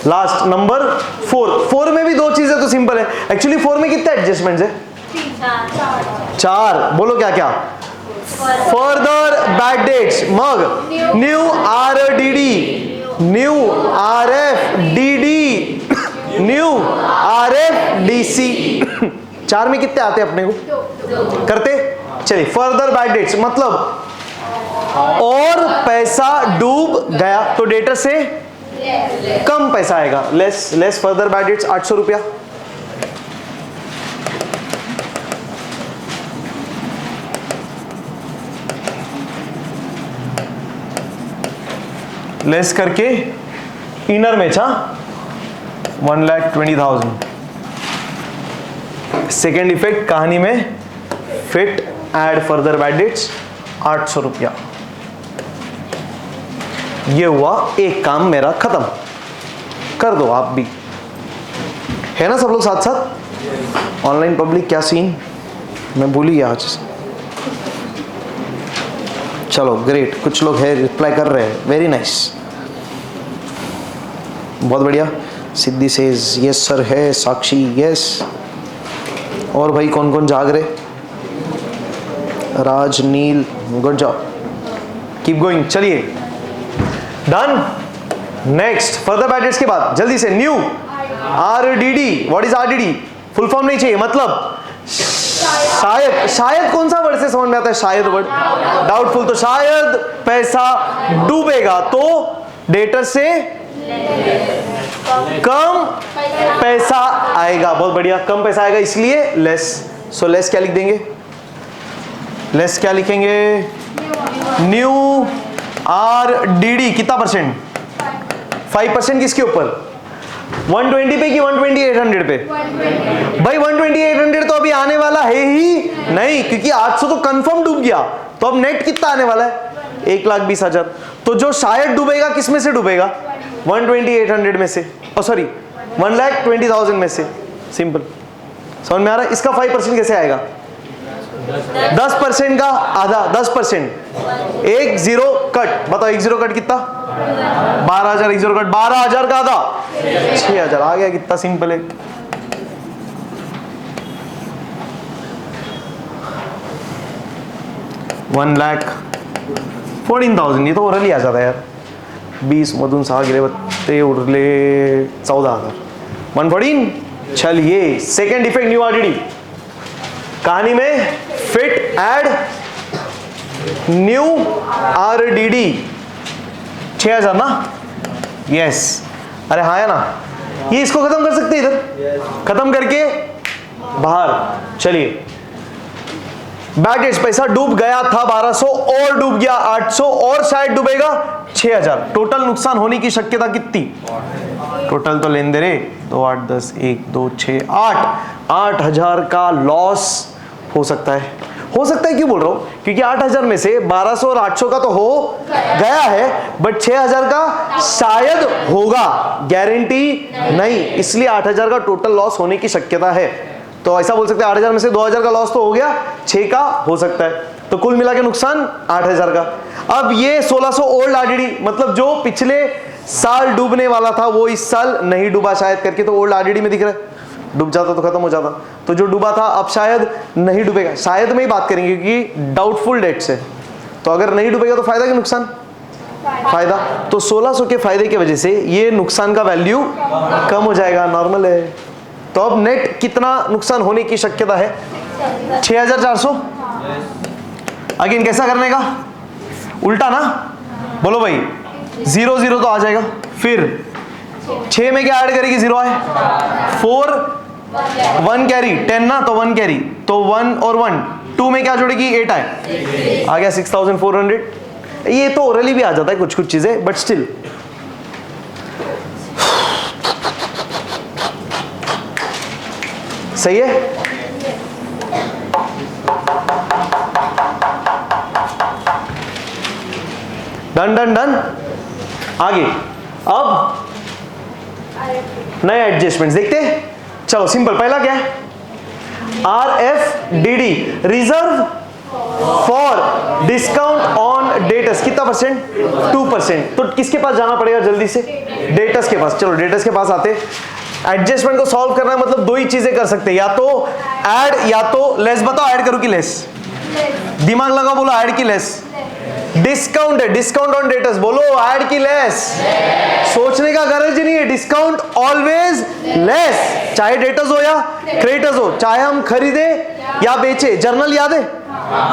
लास्ट नंबर 4 में भी दो चीजें तो सिंपल है एक्चुअली। 4 में कितने एडजस्टमेंट्स है, 4। बोलो क्या क्या, फर्दर बैड डेट्स, मग new RDD, new RFDD, new RFDC। 4 में कितने आते अपने को करते, चलिए। फर्दर बैड डेट्स मतलब और पैसा डूब गया तो डेटर से कम पैसा आएगा, less less. Further bad debts 800 रुपया, लेस करके इनर में 1,20,000। सेकेंड इफेक्ट कहानी में fit add further bad debts 800 रुपया। ये हुआ एक काम मेरा खत्म, कर दो आप भी, है ना सब लोग साथ साथ। ऑनलाइन पब्लिक क्या सीन, मैं भूल ही आज। चलो ग्रेट, कुछ लोग है रिप्लाई कर रहे हैं, वेरी नाइस, बहुत बढ़िया। सिद्धि सेज यस सर है, साक्षी यस, और भाई कौन कौन जाग रहे, राज, नील, गुड जॉब, कीप गोइंग। चलिए done. Next further bad dates के बाद जल्दी से new RDD। What is RDD, full form नहीं चाहिए, मतलब शायद, शायद कौन सा वर्ड से समझ में आता है, शायद वर्ड, डाउटफुल, तो शायद पैसा डूबेगा तो डेटर से कम पैसा आएगा, बहुत बढ़िया, कम पैसा आएगा इसलिए लेस। सो लेस क्या लिख देंगे, लेस क्या लिखेंगे, न्यू RDD कितना परसेंट, 5% किसके ऊपर, 120 पे कि 120,800 पे, भाई 120,800 तो अभी आने वाला है ही नहीं, क्योंकि 800 तो कंफर्म डूब गया, तो अब नेट कितना आने वाला है, 1,20,000। तो जो शायद डूबेगा किस में से डूबेगा, 120,800 में से, सॉरी 1,20,000 में से, सिंपल। समझ में आ रहा है। इसका 5% कैसे आएगा, 10% का आधा, 10%, एक जीरो कट, बताओ एक जीरो कट कितना, 12,000, एक जीरो कट 12,000 का आधा 6,000 आ गया, कितना सिंपल है। $1,14,000, ये तो ओरली आ जाता है यार, 20 मधून 6 गेले, बत्ते उरले 14,000, 114। चलिए सेकेंड इफेक्ट न्यू RDD, कहानी में फिट एड न्यू RDD 6,000 ना, यस। अरे हाँ है ना, ये इसको खत्म कर सकते हैं इधर, खत्म करके बाहर। चलिए बैड डेट्स, पैसा डूब गया था 1200 और डूब गया 800 और शायद डूबेगा 6000, टोटल नुकसान होने की शक्यता कितनी? टोटल तो लेन दे रे, 2 8 10 1 2 6 8 का लॉस हो सकता है। हो सकता है क्यों बोल रहा हूं? क्योंकि 8000 में से 1200 और 800 का तो हो गया है, बट 6000 का शायद होगा, गारंटी नहीं, इसलिए 8000 का टोटल लॉस होने की शक्यता है। तो ऐसा बोल सकते हैं 8000 में से 2000 का लॉस तो हो गया, 6 का हो सकता है, तो कुल मिला के नुकसान 8000 का। अब ये 1600 ओल्ड आरडीडी, मतलब जो पिछले साल डूबने वाला था वो इस साल नहीं डूबा शायद करके, तो ओल्ड आरडीडी में दिख रहा है, डूब जाता तो खत्म हो जाता, तो जो डूबा था अब शायद नहीं डूबेगा। शायद में ही बात करेंगे क्योंकि डाउटफुल डेट्स है, तो अगर नहीं डूबेगा तो फायदा कि नुकसान? फायदा। तो 1600 के फायदे की वजह से ये नुकसान का वैल्यू कम हो जाएगा, नॉर्मल है। तो अब नेट कितना नुकसान होने की शक्यता है? 6400। अगेन कैसा करने का? उल्टा ना, बोलो भाई, 0 0 तो आ जाएगा, फिर 6 में क्या ऐड करेगी? 0 आए, 4 1 कैरी 10 ना, तो 1 कैरी, तो 1 और 1 2 में क्या जोड़ेगी? 8 आए, आ गया 6400। ये तो ओरली भी आ जाता है कुछ कुछ चीजें, बट स्टिल सही है। Done done done. आगे अब नए एडजस्टमेंट्स देखते हैं। चलो सिंपल, पहला क्या है? RFDD, reserve for discount on debtors, कितना परसेंट? 2%। तो किसके पास जाना पड़ेगा जल्दी से? डेटस के पास। चलो डेटस के पास आते। एडजस्टमेंट को सॉल्व करना है मतलब दो ही चीजें कर सकते हैं, या तो ऐड या तो लेस। बताओ ऐड करूं कि लेस? दिमाग लगा, बोलो ऐड की लेस? डिस्काउंट है, डिस्काउंट ऑन डेटस, बोलो ऐड की लेस? सोचने का गरज ही नहीं है, डिस्काउंट ऑलवेज लेस, चाहे डेटस हो या क्रेडिटर्स हो, चाहे हम खरीदे या बेचे। जर्नल याद है?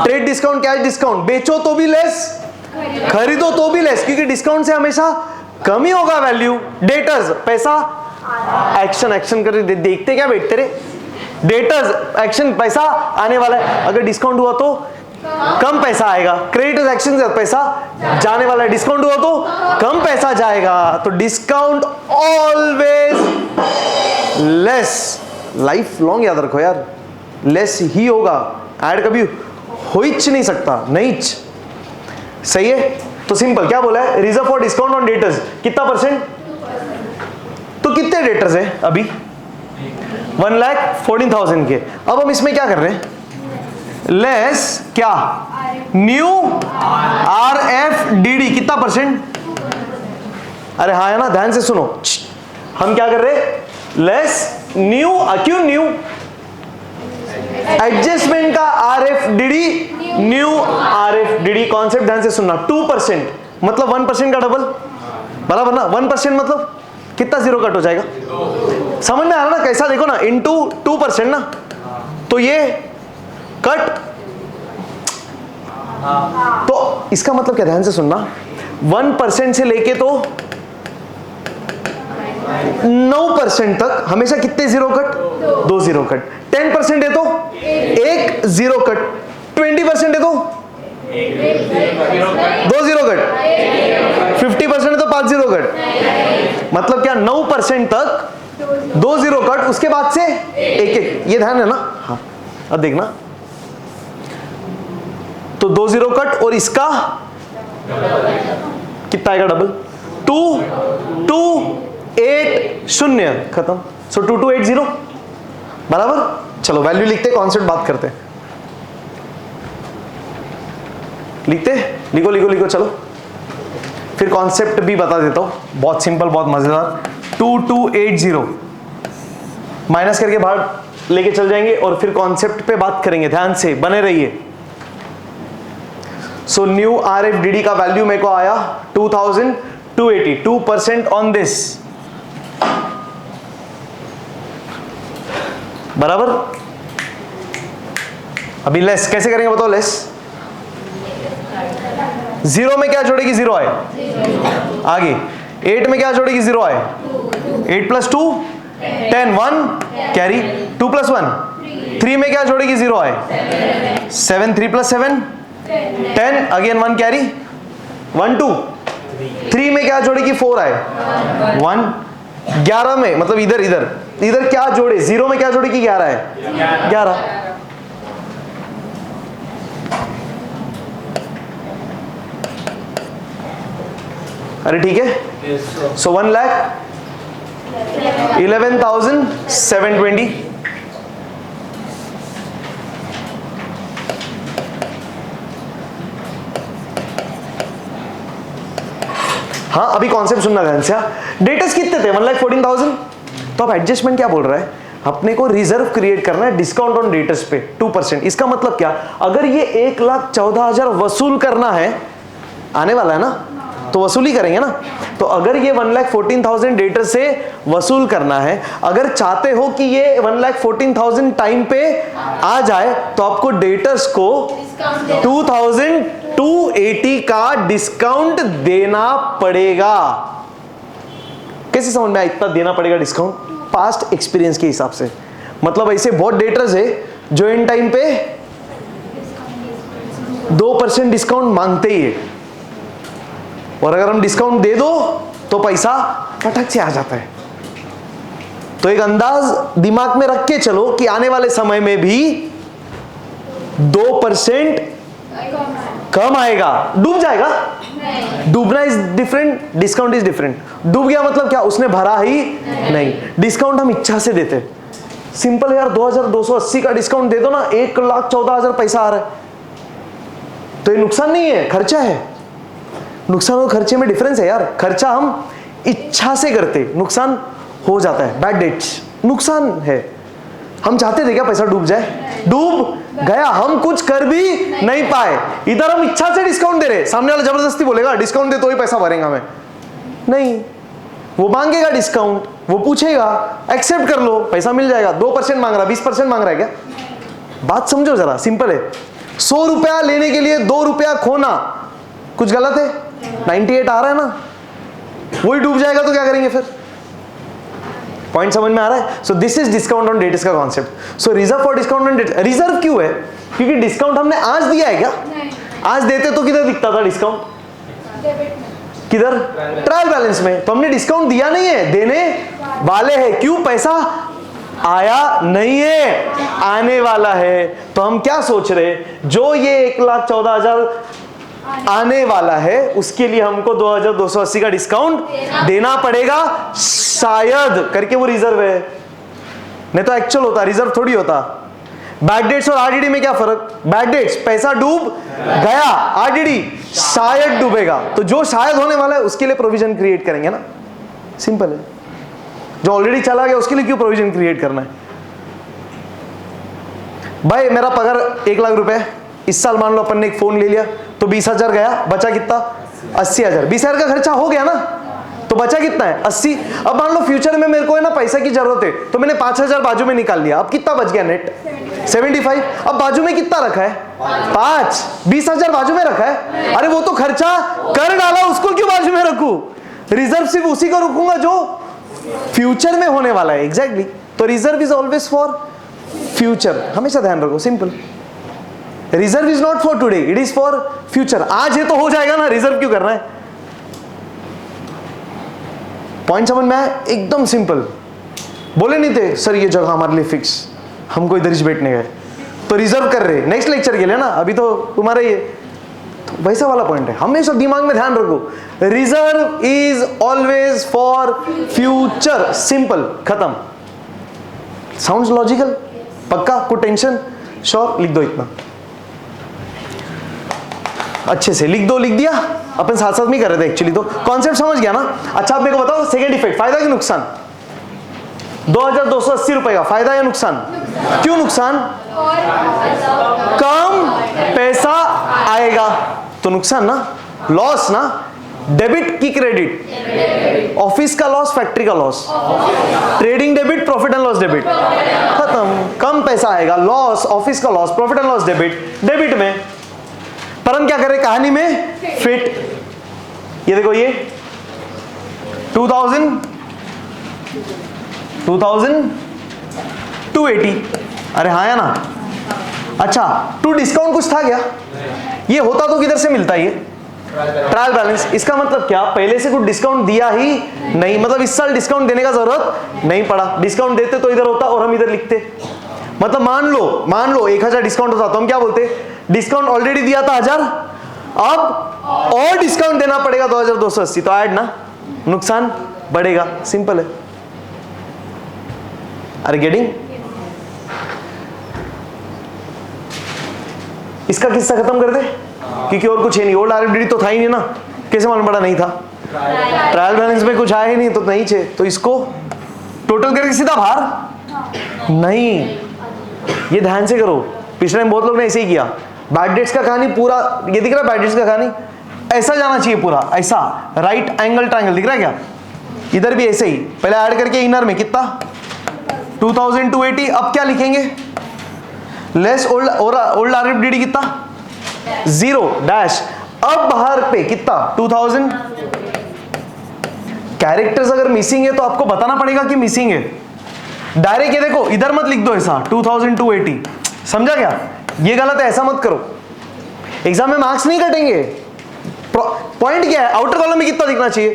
ट्रेड डिस्काउंट, कैश डिस्काउंट, बेचो तो भी लेस, खरीदो तो भी लेस, क्योंकि डिस्काउंट से हमेशा कम ही होगा वैल्यू। डेटर्स पैसा एक्शन, एक्शन कर देखते क्या बैठते रे? डेटर्स एक्शन, पैसा आने वाला है, अगर डिस्काउंट हुआ तो कम पैसा आएगा। क्रेडिटर्स एक्शन से पैसा जाने वाला है, डिस्काउंट हुआ तो कम पैसा जाएगा। तो discount always less, life long याद रखो यार, लेस ही होगा, ऐड कभी हो ही नहीं सकता, नहीं। सही है। तो सिंपल क्या बोला है? Reserve for discount on debtors, कितना परसेंट? तो कितने डेटर्स है अभी? 1,14,000 के। अब हम इसमें क्या कर रहे हैं? लेस क्या? न्यू RFDD, कितना परसेंट? अरे हाँ है ना, ध्यान से सुनो, हम क्या कर रहे हैं? लेस न्यू, क्यों न्यू? एडजस्टमेंट का RFDD, न्यू RFDD, कॉन्सेप्ट ध्यान से सुनना। 2% मतलब 1% का डबल, बराबर ना? 1% मतलब कितना? 0 कट हो जाएगा। समझ में आ रहा ना कैसा? देखो ना, इंटू 2% ना, तो ये कट। तो इसका मतलब क्या? ध्यान से सुनना, 1% से लेके तो 9% तक हमेशा कितने 0 कट? 2 0 कट। 10% है तो 1 0 कट। 20% है तो 2 0 कट। 50% है तो 5 0 कट। मतलब क्या? 9% तक 2 0 कट, उसके बाद से 1 1। ये ध्यान है ना? हाँ, अब देखना, तो 2 0 कट और इसका कितना आएगा डबल? 2 2 8 0, खत्म। सो 2280 बराबर। चलो वैल्यू लिखते, कॉन्सेप्ट बात करते हैं। लिखते, लिखो लिखो लिखो। चलो फिर कॉन्सेप्ट भी बता देता हूं, बहुत सिंपल, बहुत मजेदार। 2280 माइनस करके बाहर लेके चल जाएंगे और फिर कॉन्सेप्ट पे बात करेंगे, ध्यान से बने रहिए। सो न्यू RFDD का वैल्यू मेरे को आया 2280, 2% ऑन दिस, बराबर। अभी लेस कैसे करेंगे बताओ? लेस 0 में क्या जोड़ेगी? 0 आए, आगे 8 में क्या जोड़ेगी? 0 आए। 8 प्लस 2 10, 1 कैरी, 2 प्लस 1 3 में क्या जोड़ेगी? 0 आए। 7, 3 प्लस 7 10, अगेन 1 कैरी, 1 2 3 में क्या जोड़ेगी? 4 आए। 1 11 में मतलब इधर इधर इधर क्या जोड़े? 0 में क्या जोड़ेगी? 11 है। 11 अरे ठीक है। सो 1,11,720। हाँ अभी कॉन्सेप्ट सुनना ध्यान से। डेटर्स कितने थे? 1,14,000। तो अब एडजस्टमेंट क्या बोल रहा है? अपने को रिजर्व क्रिएट करना है डिस्काउंट ऑन डेटर्स पे 2%। इसका मतलब क्या? अगर ये 1,14,000 वसूल करना है, आने वाला है ना, तो वसूली करेंगे ना। तो अगर ये 1,14,000 डेटर से वसूल करना है, अगर चाहते हो कि ये 1,14,000 टाइम पे आ जाए, तो आपको डेटर्स को 2,280 का डिस्काउंट देना पड़ेगा। कैसे समझ में आया इतना देना पड़ेगा डिस्काउंट? पास्ट एक्सपीरियंस के हिसाब से। मतलब ऐसे बहुत डेटर्स है जो इन टाइम पे 2% डिस्काउंट मांगते ही है, और अगर हम डिस्काउंट दे दो तो पैसा फटक से आ जाता है। तो एक अंदाज दिमाग में रख के चलो कि आने वाले समय में भी 2% कम आएगा। डूब जाएगा? डूबना is different, discount is different. डूब गया मतलब क्या? उसने भरा ही नहीं। डिस्काउंट हम इच्छा से देते। सिंपल है यार, 2,280 का डिस्काउंट दे दो ना, 1,14,000 पैसा आ रहा है, तो ये नुकसान नहीं है, खर्चा है। नुकसान और खर्चे में डिफरेंस है यार। खर्चा हम इच्छा से करते, नुकसान हो जाता है। बैड डेट्स नुकसान है। हम चाहते थे क्या पैसा डूब जाए? डूब गया, हम कुछ कर भी नहीं पाए। इधर हम इच्छा से डिस्काउंट दे रहे, सामने वाला जबरदस्ती बोलेगा डिस्काउंट दे तो ही पैसा भरेगा मैं, नहीं, वो मांगेगा डिस्काउंट, वो पूछेगा, एक्सेप्ट कर लो, पैसा मिल जाएगा। 2% मांग रहा, 20% मांग रहा है क्या? बात समझो जरा, सिंपल है। 100 रुपया लेने के लिए 2 रुपया खोना कुछ गलत है? 98 आ रहा है ना, वही डूब जाएगा तो क्या करेंगे फिर? पॉइंट समझ में आ रहा है? So this is discount on debts का concept. So reserve for discount on debts. Reserve क्यों है? क्योंकि डिस्काउंट हमने आज दिया है क्या? आज देते तो किधर दिखता था डिस्काउंट? किधर? ट्रायल बैलेंस में। तो हमने डिस्काउंट दिया नहीं है, देने वाले हैं। क्यों? पैसा आया नहीं है, आने वाला है। तो हम क्या सोच रहे? जो ये 1,14,000 आने वाला है उसके लिए हमको 2,280 का डिस्काउंट देना पड़ेगा शायद करके, वो रिजर्व है। नहीं तो एक्चुअल होता, रिजर्व थोड़ी होता। बैड डेट्स और आरडीडी में क्या फर्क? बैड डेट्स पैसा डूब गया, आरडीडी शायद डूबेगा। तो जो शायद होने वाला है उसके लिए प्रोविजन क्रिएट करेंगे ना, सिंपल है। जो ऑलरेडी चला गया उसके लिए क्यों प्रोविजन क्रिएट करना है? भाई मेरा पगार 1,00,000 रुपए, इस साल मान लो अपन ने एक फोन ले लिया तो 20,000 गया, बचा कितना? 80,000। 20,000 का खर्चा हो गया ना, तो बचा कितना है? 80। अब मान लो फ्यूचर में मेरे को है ना पैसा की जरूरत है, तो मैंने 5,000 बाजू में निकाल लिया, अब कितना बच गया नेट? 75। अब बाजू में कितना रखा है? 5। 20,000 बाजू में रखा है। अरे वो तो खर्चा कर डाला, उसको क्यों बाजू में रखूं? रिजर्व सिर्फ उसी को रखूंगा जो फ्यूचर में होने वाला है। एग्जैक्टली। तो reserve is always for future, हमेशा ध्यान रखो, simple. Reserve is not for today, it is for future. आज है तो हो जाएगा ना, रिजर्व क्यों करना है? पॉइंट समझ में आया? एकदम सिंपल। बोले नहीं थे सर ये जगह हमारे लिए फिक्स, हमको इधर ही बैठने गए, तो रिजर्व कर रहे नेक्स्ट लेक्चर के लिए ना, अभी तो तुम्हारा ये, तो वैसा वाला पॉइंट है। हमेशा दिमाग में ध्यान रखो, reserve is always for future, simple, खत्म। Sounds logical? पक्का? कोई टेंशन? श्योर? लिख दो इतना अच्छे से, लिख दो। लिख दिया? अपन साथ साथ में कर रहे थे एक्चुअली, तो कॉन्सेप्ट समझ गया ना? अच्छा अब मेरे को बताओ सेकंड इफेक्ट, फायदा कि नुकसान? 2,280 रुपए का फायदा या नुकसान? क्यों नुकसान? कम पैसा आएगा तो नुकसान ना, लॉस ना। डेबिट की क्रेडिट? ऑफिस का लॉस, फैक्ट्री का loss, trading debit, profit and loss debit, खत्म। कम पैसा आएगा, लॉस, ऑफिस का loss, profit and loss debit, debit में। पर हम क्या करें कहानी में? फिट। ये देखो, ये 280। अरे हाँ या ना? अच्छा, टू डिस्काउंट कुछ था क्या? ये होता तो किधर से मिलता ये ट्रायल बैलेंस। इसका मतलब क्या, पहले से कुछ डिस्काउंट दिया ही नहीं, मतलब इस साल डिस्काउंट देने का जरूरत नहीं पड़ा। डिस्काउंट देते तो इधर होता और हम इधर लिखते। मतलब मान लो 1000 डिस्काउंट होता तो हम क्या बोलते, डिस्काउंट ऑलरेडी दिया था 1000, अब और डिस्काउंट देना पड़ेगा 2280, तो ऐड ना, नुकसान बढ़ेगा। सिंपल है। अरे गेटिंग? इसका किस्सा खत्म कर दे, क्योंकि और कुछ है नहीं। ओल्ड आरएफडीडी तो था ही नहीं ना, कैसे मालूम पड़ा नहीं था? ट्रायल बैलेंस में कुछ आया ही नहीं तो नहीं छे, तो इसको टोटल करके सीधा बाहर नहीं। ये ध्यान से करो, पिछले में बहुत लोग ने ऐसे ही किया। बैड डेट्स का कहानी पूरा ये दिख रहा है, बैड डेट्स का कहानी ऐसा जाना चाहिए पूरा, ऐसा राइट एंगल ट्रायंगल दिख रहा है क्या? इधर भी ऐसे ही, पहले ऐड करके इनर में कितना 2280। अब क्या लिखेंगे, लेस ओल्ड आरएफडीडी कितना 0 डैश, अब बाहर पे कितना 2000। कैरेक्टर्स अगर मिसिंग है तो आपको बताना पड़ेगा कि मिसिंग है। डायरेक्ट ये देखो, इधर मत लिख दो ऐसा 2280, समझा क्या? ये गलत है, ऐसा मत करो। एग्जाम में मार्क्स नहीं कटेंगे। पॉइंट क्या है, आउटर कॉलम में कितना दिखना चाहिए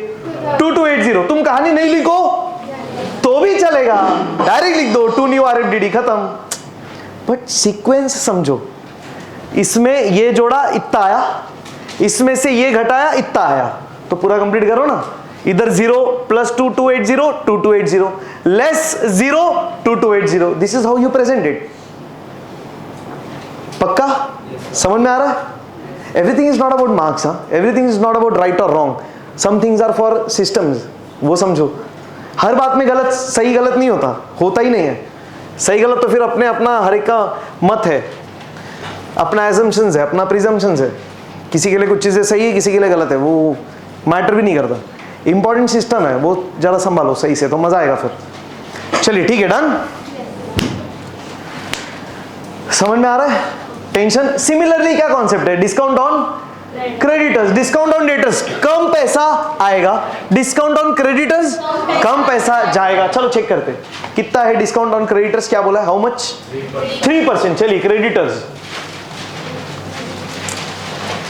2280। तुम कहानी नहीं लिखो तो भी चलेगा, डायरेक्ट लिख दो 2 न्यू आरएफडीडी, खत्म। बट सीक्वेंस समझो, इसमें ये जोड़ा इतना आया, इसमें से ये घटाया इतना आया, तो पूरा कंप्लीट करो ना। इधर 0 plus 2280 2280 less 0 2280। This is how you present it. पक्का समझ में आ रहा है? Everything is not about marks, everything is not about right और wrong, some things are for systems. वो समझो, हर बात में गलत सही गलत नहीं होता ही नहीं है। सही गलत तो फिर अपना हर एक का मत है, अपना एजम्पशंस है, अपना प्रिजम्पशंस है। किसी के लिए कुछ चीजें सही है, किसी के लिए गलत है, वो मैटर भी नहीं करता। इंपॉर्टेंट सिस्टम है, वो ज्यादा संभालो सही से, तो मजा आएगा फिर। चलिए ठीक है, डन। समझ में आ रहा है? टेंशन। सिमिलरली क्या कॉन्सेप्ट है, discount on creditors, discount on debtors कम पैसा आएगा, डिस्काउंट ऑन क्रेडिटर्स कम पैसा जाएगा। चलो चेक करते कितना है डिस्काउंट ऑन क्रेडिटर्स। क्या बोला है, हाउ मच 3%। चलिए क्रेडिटर्स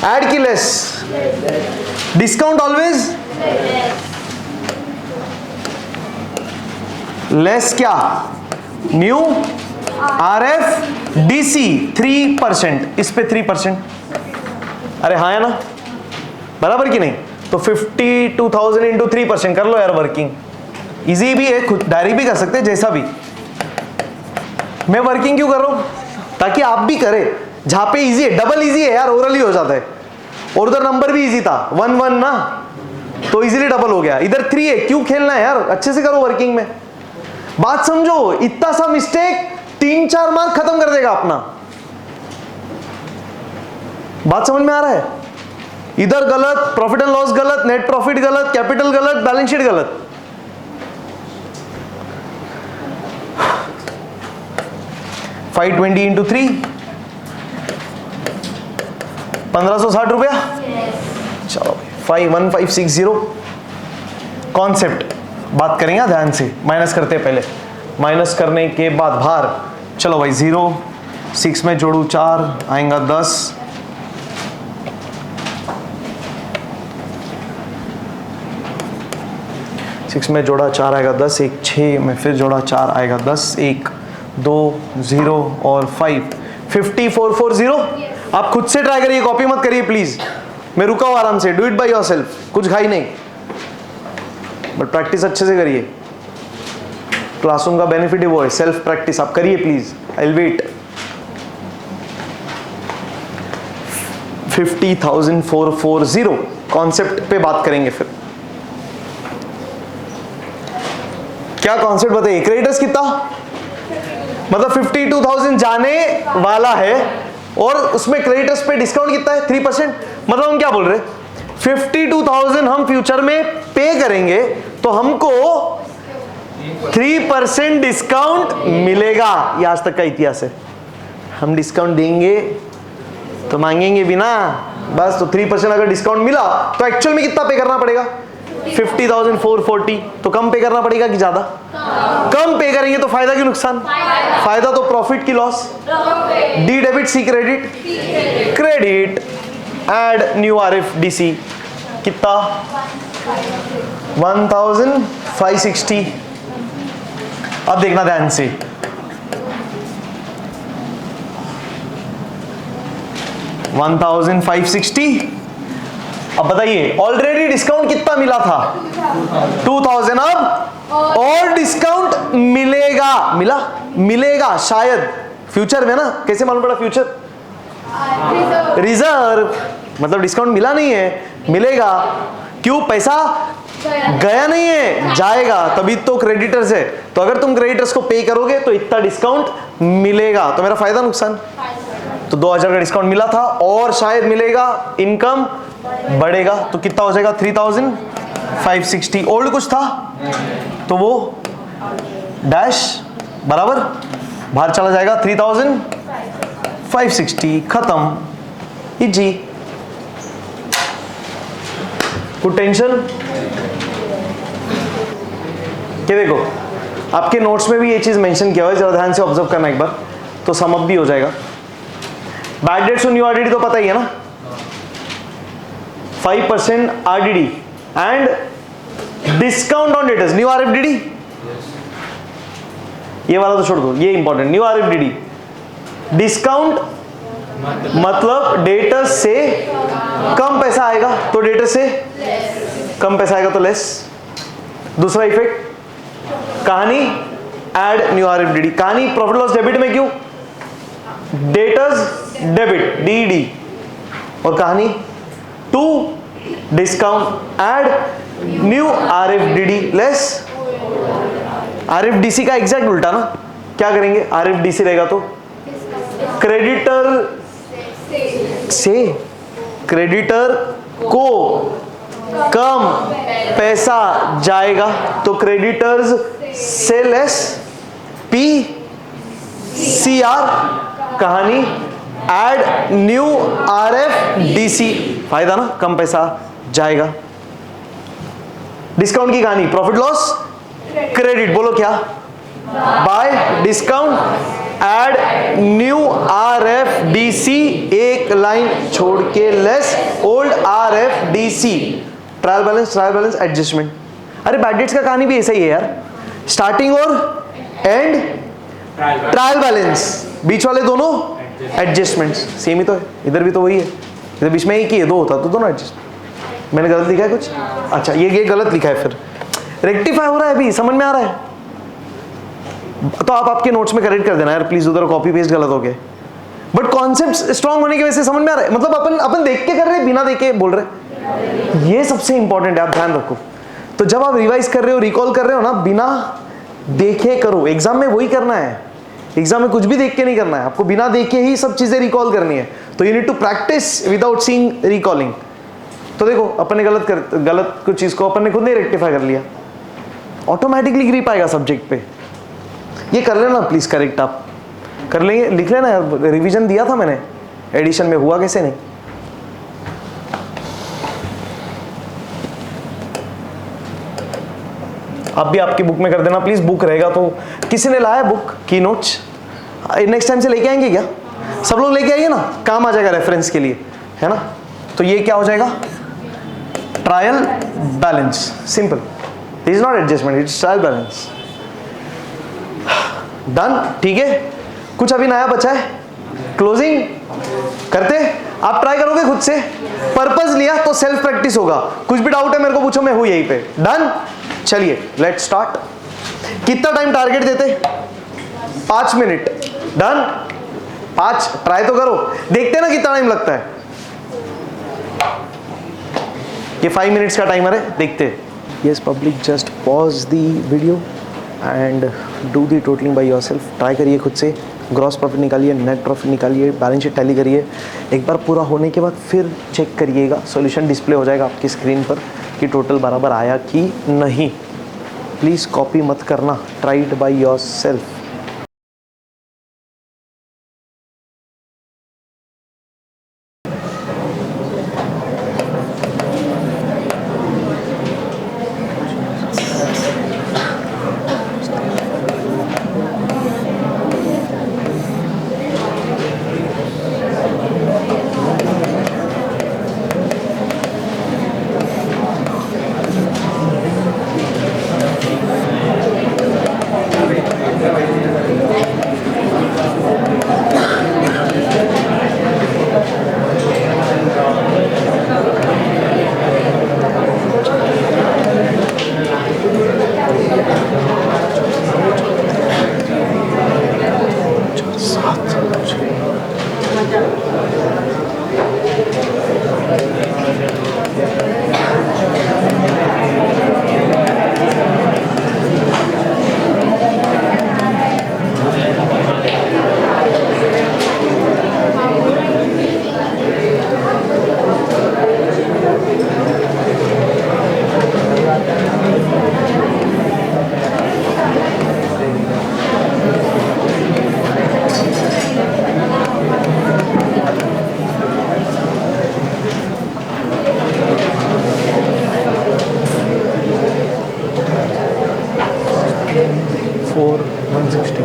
ऐड की लेस, डिस्काउंट ऑलवेज लेस, क्या न्यू आरएफडीसी 3%, इस पे 3%। अरे हाँ है ना, बराबर की नहीं? तो 52,000 इंटू 3% कर लो यार, वर्किंग इजी भी है, खुद डायरी भी कर सकते हैं, जैसा भी। मैं वर्किंग क्यों कर रहा हूं, ताकि आप भी करें। जहां पे इजी है, डबल इजी है यार, ओरली हो जाता है। और उधर नंबर भी इजी था 1 ना, तो इजीली डबल हो गया। इधर 3 है, क्यों खेलना है यार, अच्छे से करो वर्किंग में। बात समझो, इतना सा मिस्टेक 3-4 मार्क खत्म कर देगा अपना। बात समझ में आ रहा है? इधर गलत, प्रॉफिट एंड लॉस गलत, नेट प्रॉफिट गलत, कैपिटल गलत, बैलेंस शीट गलत। $520 इंटू 3 1560 रुपया। चलो 51560। कॉन्सेप्ट बात करेंगे ध्यान से। माइनस करते हैं पहले, माइनस करने के बाद भार। चलो भाई 0 6 में जोड़ू 4 आएगा 10, 6 में जोड़ा 4 आएगा 10, 1 6 में फिर जोड़ा 4 आएगा 10, 1 2 0 और 5 5440। आप खुद से ट्राई करिए, कॉपी मत करिए प्लीज। मैं रुका हूं आराम से, डू इट बाय योरसेल्फ, कुछ खाई नहीं, बट प्रैक्टिस अच्छे से करिए। क्लासरूम का बेनिफिट ही वो है, सेल्फ प्रैक्टिस। आप करिए please, I will wait. 50,440 concept पे बात करेंगे फिर। क्या कॉन्सेप्ट बताइए, क्रेडिटर्स कितना, मतलब 52,000 जाने वाला है और उसमें क्रेडिटर्स पे डिस्काउंट कितना है 3%। मतलब हम क्या बोल रहे हैं, 52,000 हम फ्यूचर में पे करेंगे तो हमको 3% डिस्काउंट मिलेगा। ये आज तक का इतिहास है। हम डिस्काउंट देंगे तो मांगेंगे भी ना, बस। तो 3% अगर डिस्काउंट मिला तो एक्चुअल में कितना पे करना पड़ेगा 50,440, तो कम पे करना पड़ेगा कि ज्यादा? कम पे करेंगे तो फायदा कि नुकसान? फायदा। तो प्रॉफिट की loss? D debit C credit? Credit. Add new RFDC कितना? 1560। अब देखना ध्यान से, $1,560। अब बताइए ऑलरेडी डिस्काउंट कितना मिला था? 2000। अब और डिस्काउंट मिलेगा, मिलेगा शायद फ्यूचर में ना। कैसे मालूम पड़ा फ्यूचर? रिजर्व, मतलब डिस्काउंट मिला नहीं है, मिलेगा। क्यों? पैसा गया नहीं है, जाएगा, तभी तो क्रेडिटर्स है। तो अगर तुम क्रेडिटर्स को पे करोगे तो इतना डिस्काउंट मिलेगा। तो मेरा फायदा नुकसान? तो 2000 का डिस्काउंट मिला था और शायद मिलेगा, इनकम बढ़ेगा। तो कितना हो जाएगा? 3560। ओल्ड कुछ था तो वो डैश बराबर बाहर चला जाएगा। 3560 खत्म। इजी। कुछ टेंशन? ये देखो आपके नोट्स में भी ये चीज मेंशन किया हुआ है, जरा ध्यान से ऑब्जर्व करना एक बार, तो सम अप भी हो जाएगा। बैड डेट्स और न्यू RDD तो पता ही है ना, 5% RDD and discount on debtors. New RFDD ये वाला तो छोड़ दो, ये इंपॉर्टेंट। न्यू RFDD डिस्काउंट मतलब डेटर्स से कम पैसा आएगा, तो डेटर्स से कम पैसा आएगा तो लेस। दूसरा इफेक्ट कहानी एड न्यू RFDD। कहानी प्रॉफिट लॉस डेबिट में क्यों? डेटर्स डेबिट DD, और कहानी to discount add new RFDD less. RFDC का एग्जैक्ट उल्टा ना, क्या करेंगे? RFDC रहेगा तो क्रेडिटर से क्रेडिटर को कम पैसा जाएगा, तो क्रेडिटर्स से लेस PCR। कहानी एड न्यू RFDC, फायदा ना, कम पैसा जाएगा। डिस्काउंट की कहानी प्रॉफिट लॉस क्रेडिट, बोलो क्या? By discount add new RFDC, एक लाइन छोड़ के less old RFDC। Trial balance adjustment. अरे बैड डेट्स का कहानी भी ऐसा ही है यार, स्टार्टिंग और एंड ट्रायल बैलेंस, बीच वाले दोनों एडजस्टमेंट्स। सेम ही तो है, इधर भी तो वही है, इधर बीच में एक ही है, दो होता तो दोनों एडजस्ट। मैंने गलत लिखा है कुछ? अच्छा ये गलत लिखा है, फिर रेक्टिफाई हो रहा है, अभी समझ में आ रहा है। तो आप आपके नोट्स में करेक्ट कर देना यार प्लीज, उधर कॉपी पेस्ट गलत हो गया। बट कॉन्सेप्ट स्ट्रांग होने की वजह से समझ में आ रहा है, मतलब अपन देख के कर रहे हैं, बिना देख के बोल रहे। ये सबसे इंपॉर्टेंट है, आप ध्यान रखो। तो जब आप रिवाइज कर रहे हो, रिकॉल कर रहे हो ना, बिना देखे करो। एग्जाम में वही करना है, एग्जाम में कुछ भी देख के नहीं करना है, आपको बिना देखे ही सब चीजें रिकॉल करनी है। तो you need to practice without seeing recalling. तो देखो अपन ने गलत कुछ चीज को अपन ने खुद नहीं रेक्टिफाई कर लिया, ऑटोमेटिकली ग्रिप आएगा सब्जेक्ट पे। ये कर लेना प्लीज, करेक्ट आप कर लेंगे, लिख लेना यार, रिवीजन दिया था मैंने एडिशन में, हुआ कैसे नहीं। आप भी आपकी बुक में कर देना प्लीज, बुक रहेगा तो। किसी ने लाया बुक की नोट्स? नेक्स्ट टाइम से लेके आएंगे क्या? सब लोग लेके आइए ना, काम आ जाएगा रेफरेंस के लिए, है ना। तो ये क्या हो जाएगा? Trial balance, simple. This is not adjustment, it's trial balance. Done, ठीक है। कुछ अभी नया बचा है? क्लोजिंग करते, आप ट्राई करोगे खुद से, पर्पस लिया तो सेल्फ प्रैक्टिस होगा। कुछ भी डाउट है मेरे को पूछो, मैं हूं यहीं पे। डन, चलिए लेट्स स्टार्ट। कितना टाइम टारगेट देते? 5 मिनट। डन, 5 ट्राई तो करो, देखते ना कितना टाइम लगता है। ये 5 मिनट्स का टाइमर है, देखते। Yes public, just pause the video and do the totalling by yourself. Try करिए खुद से, ग्रॉस प्रॉफिट निकालिए, नेट प्रॉफिट निकालिए, बैलेंस शीट टैली करिए। एक बार पूरा होने के बाद फिर चेक करिएगा, सॉल्यूशन डिस्प्ले हो जाएगा आपकी स्क्रीन पर कि टोटल बराबर आया कि नहीं। प्लीज़ कॉपी मत करना, try it by yourself. 160.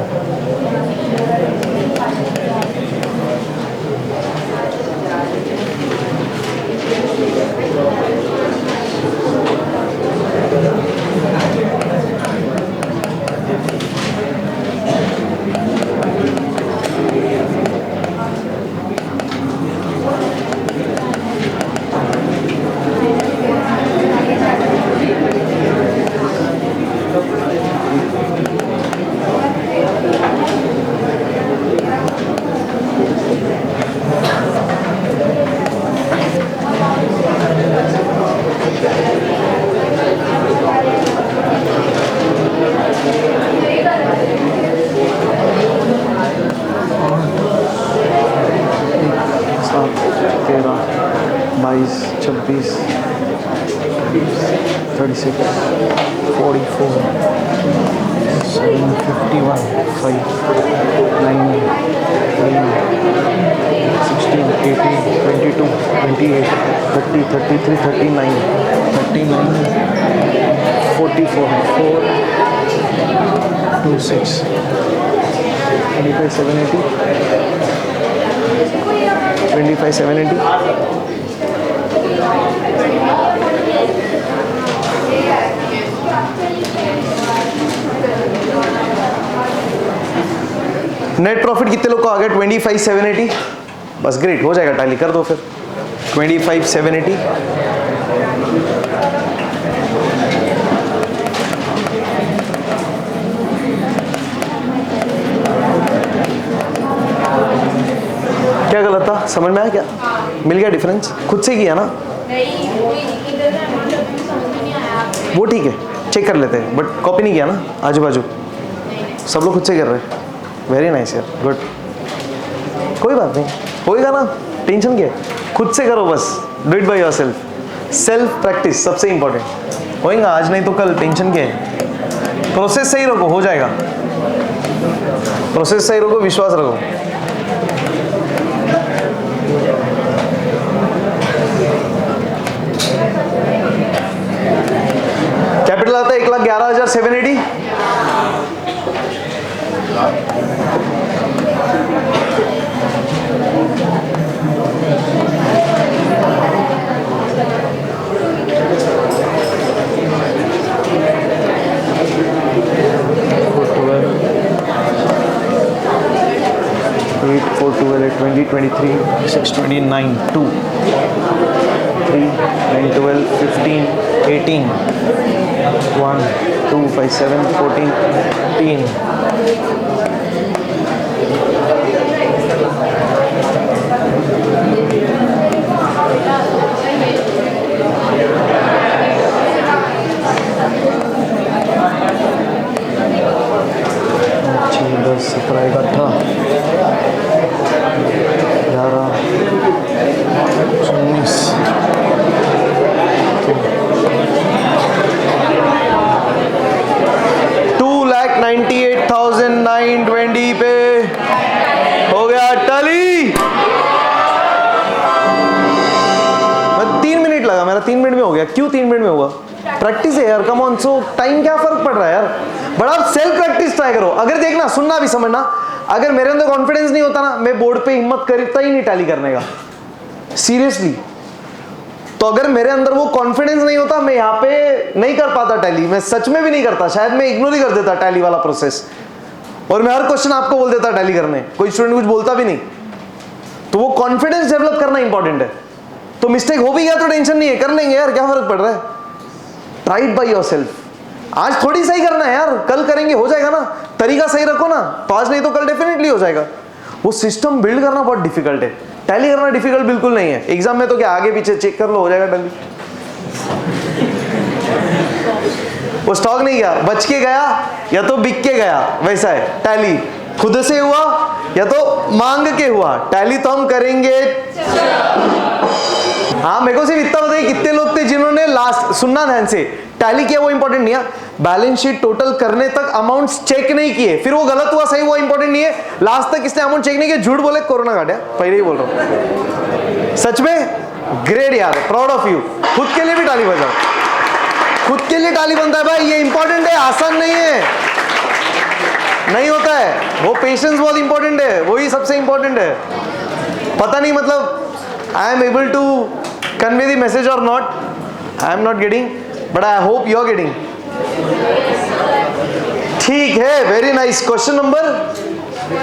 Peace. 36, 44, 7, 51, 5, 9, 16, 18, 22, 28, 30, 33, 39, 39, 44, 4, 26, 25, 780, 25, 780. Net profit कितने लोग को आ गया? 25,780. बस ग्रेट, हो जाएगा, टैली कर दो फिर. 25,780. क्या गलत था, समझ में आया क्या? मिल गया डिफरेंस? खुद से किया ना? वो ठीक है, चेक कर लेते हैं, बट कॉपी नहीं किया ना आजू बाजू. सब लोग खुद से कर रहे हैं. वेरी नाइस यार, गुड. कोई बात नहीं, होएगा ना, टेंशन क्या है? खुद से करो बस. Do it by yourself. Self practice सबसे इंपॉर्टेंट. होएगा आज नहीं तो कल, टेंशन क्या है? प्रोसेस सही रखो, हो जाएगा. प्रोसेस सही रखो, विश्वास रखो. कैपिटल आता है 1,11,780. Eight, 4, 12, 20, 23, 6, 29, 2, 3, 9, 12, 15, 18, 1, 2, 5, 7, 14, 15. अच्छी 10, 17, 18, 11, 19. $2,98,920 पे हो गया टैली. 3 मिनट लगा मेरा, 3 मिनट में हो गया. क्यों 3 मिनट में हुआ? प्रैक्टिस है यार, कम ऑन. सो टाइम क्या फर्क पड़ रहा है यार? बट आप सेल्फ प्रैक्टिस ट्राई करो. अगर देखना, सुनना भी समझना, अगर मेरे अंदर कॉन्फिडेंस नहीं होता ना, मैं बोर्ड पे हिम्मत करता ही नहीं टैली करने का. सीरियसली. तो अगर मेरे अंदर वो कॉन्फिडेंस नहीं होता, मैं यहाँ पे नहीं कर पाता टैली. मैं सच में भी नहीं करता, शायद मैं इग्नोर ही कर देता टैली वाला प्रोसेस, और मैं हर क्वेश्चन आपको बोल देता टैली करने. कोई स्टूडेंट कुछ बोलता भी नहीं. तो वो कॉन्फिडेंस डेवलप करना इंपॉर्टेंट है. तो मिस्टेक हो भी गया तो टेंशन नहीं है, कर लेंगे यार, क्या फर्क पड़ रहा है? Try it by yourself. आज थोड़ी सही करना है यार, कल करेंगे, हो जाएगा ना. तरीका सही रखो ना, तो आज नहीं तो कल डेफिनेटली हो जाएगा. वो सिस्टम बिल्ड करना बहुत डिफिकल्ट है. टैली करना डिफिकल्ट बिल्कुल नहीं है. एग्जाम में तो क्या, आगे पीछे चेक कर लो, हो जाएगा टैली. वो स्टॉक नहीं गया, बच के गया या तो बिक के गया, वैसा है टैली. खुद से हुआ या तो मांग के हुआ. टैली तो हम करेंगे. हाँ, मेरे को सिर्फ इतना बताइए, कितने लोग थे जिन्होंने लास्ट, सुनना ध्यान से, टैली किया वो इंपॉर्टेंट नहीं है. बैलेंस शीट टोटल करने तक अमाउंट्स चेक नहीं किए, फिर वो गलत हुआ सही हुआ इंपॉर्टेंट नहीं है. लास्ट तक किसने अमाउंट चेक नहीं किया, झूठ बोले कोरोना काटा. पहले ही बोल रहा हूँ. सच में ग्रेट यार, प्राउड ऑफ यू. खुद के लिए भी ताली बजाओ. खुद के लिए ताली बनता है भाई, ये इंपॉर्टेंट है, आसान नहीं है. नहीं होता है, वो पेशेंस बहुत इंपॉर्टेंट है, वही सबसे इंपॉर्टेंट है। पता नहीं मतलब I am able to convey the message और not, I am not getting, but I hope you are getting. ठीक है, वेरी नाइस। क्वेश्चन नंबर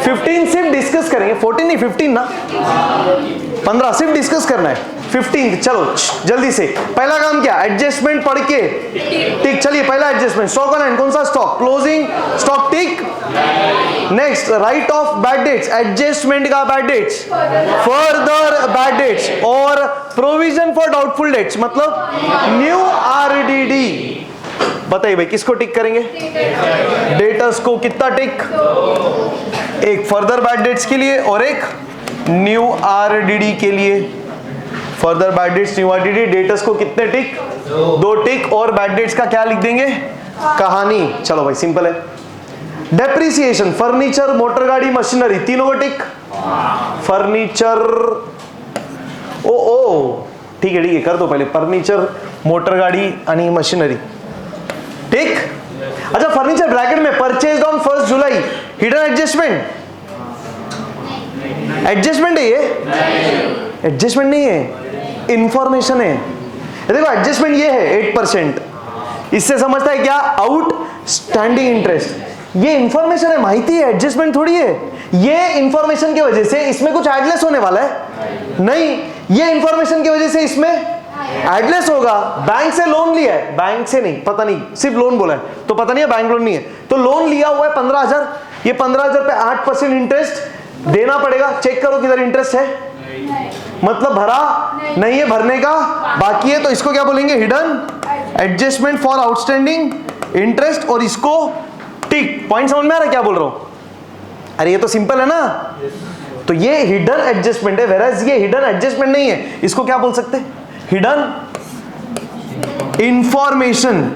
15 सिर्फ डिस्कस करेंगे, 14 नहीं 15 ना, 15 सिर्फ डिस्कस करना है। 15 चलो जल्दी से। पहला काम क्या, एडजस्टमेंट पढ़ के टिक। चलिए पहला एडजस्टमेंट, स्टॉक ऑन हैंड, कौन सा stock, closing stock tick. Next write off bad debts, adjustment का bad debts, further bad debts और प्रोविजन फॉर डाउटफुल डेट्स मतलब न्यू आरडीडी। बताइए भाई किसको टिक करेंगे, डेटर्स को कितना टिक, एक फर्दर बैड डेट्स के लिए और एक न्यू आरडीडी के लिए। Further bad dates, new RDD, debtors को कितने टिक, 2 टिक और बैड डेट्स का क्या लिख देंगे, कहानी। चलो भाई सिंपल है। डेप्रिसिएशन, फर्नीचर, मोटर गाड़ी, मशीनरी, तीनों को टिक। फर्नीचर ओ ठीक है कर दो पहले, फर्नीचर, मोटर गाड़ी आणि मशीनरी ठीक। अच्छा फर्नीचर ब्रैकेट में purchase on 1 July, hidden adjustment, adjustment है ये, एडजस्टमेंट नहीं है, इंफॉर्मेशन है। देखो एडजस्टमेंट ये है 8%, इससे समझता है क्या, आउटस्टैंडिंग इंटरेस्ट। ये इंफॉर्मेशन है, माहिती है, एडजस्टमेंट थोड़ी है। ये इंफॉर्मेशन की वजह से इसमें कुछ एडलेस होने वाला है नहीं, ये इंफॉर्मेशन की वजह से इसमें एडलेस होगा। बैंक से लोन लिया है, बैंक से नहीं, पता नहीं सिर्फ लोन बोला है तो पता नहीं है बैंक लोन नहीं है, तो लोन लिया हुआ है 15,000, ये 15,000 पे 8% इंटरेस्ट देना पड़ेगा। चेक करो किधर इंटरेस्ट है, मतलब भरा नहीं है, भरने का बाकी है, तो इसको क्या बोलेंगे, hidden adjustment for outstanding interest और इसको टिक। पॉइंट समझ में आ रहा है क्या बोल रहा हूं, अरे ये तो सिंपल है ना। तो ये हिडन एडजस्टमेंट है, वेराज ये हिडन एडजस्टमेंट नहीं है, इसको क्या बोल सकते हैं, हिडन इंफॉर्मेशन।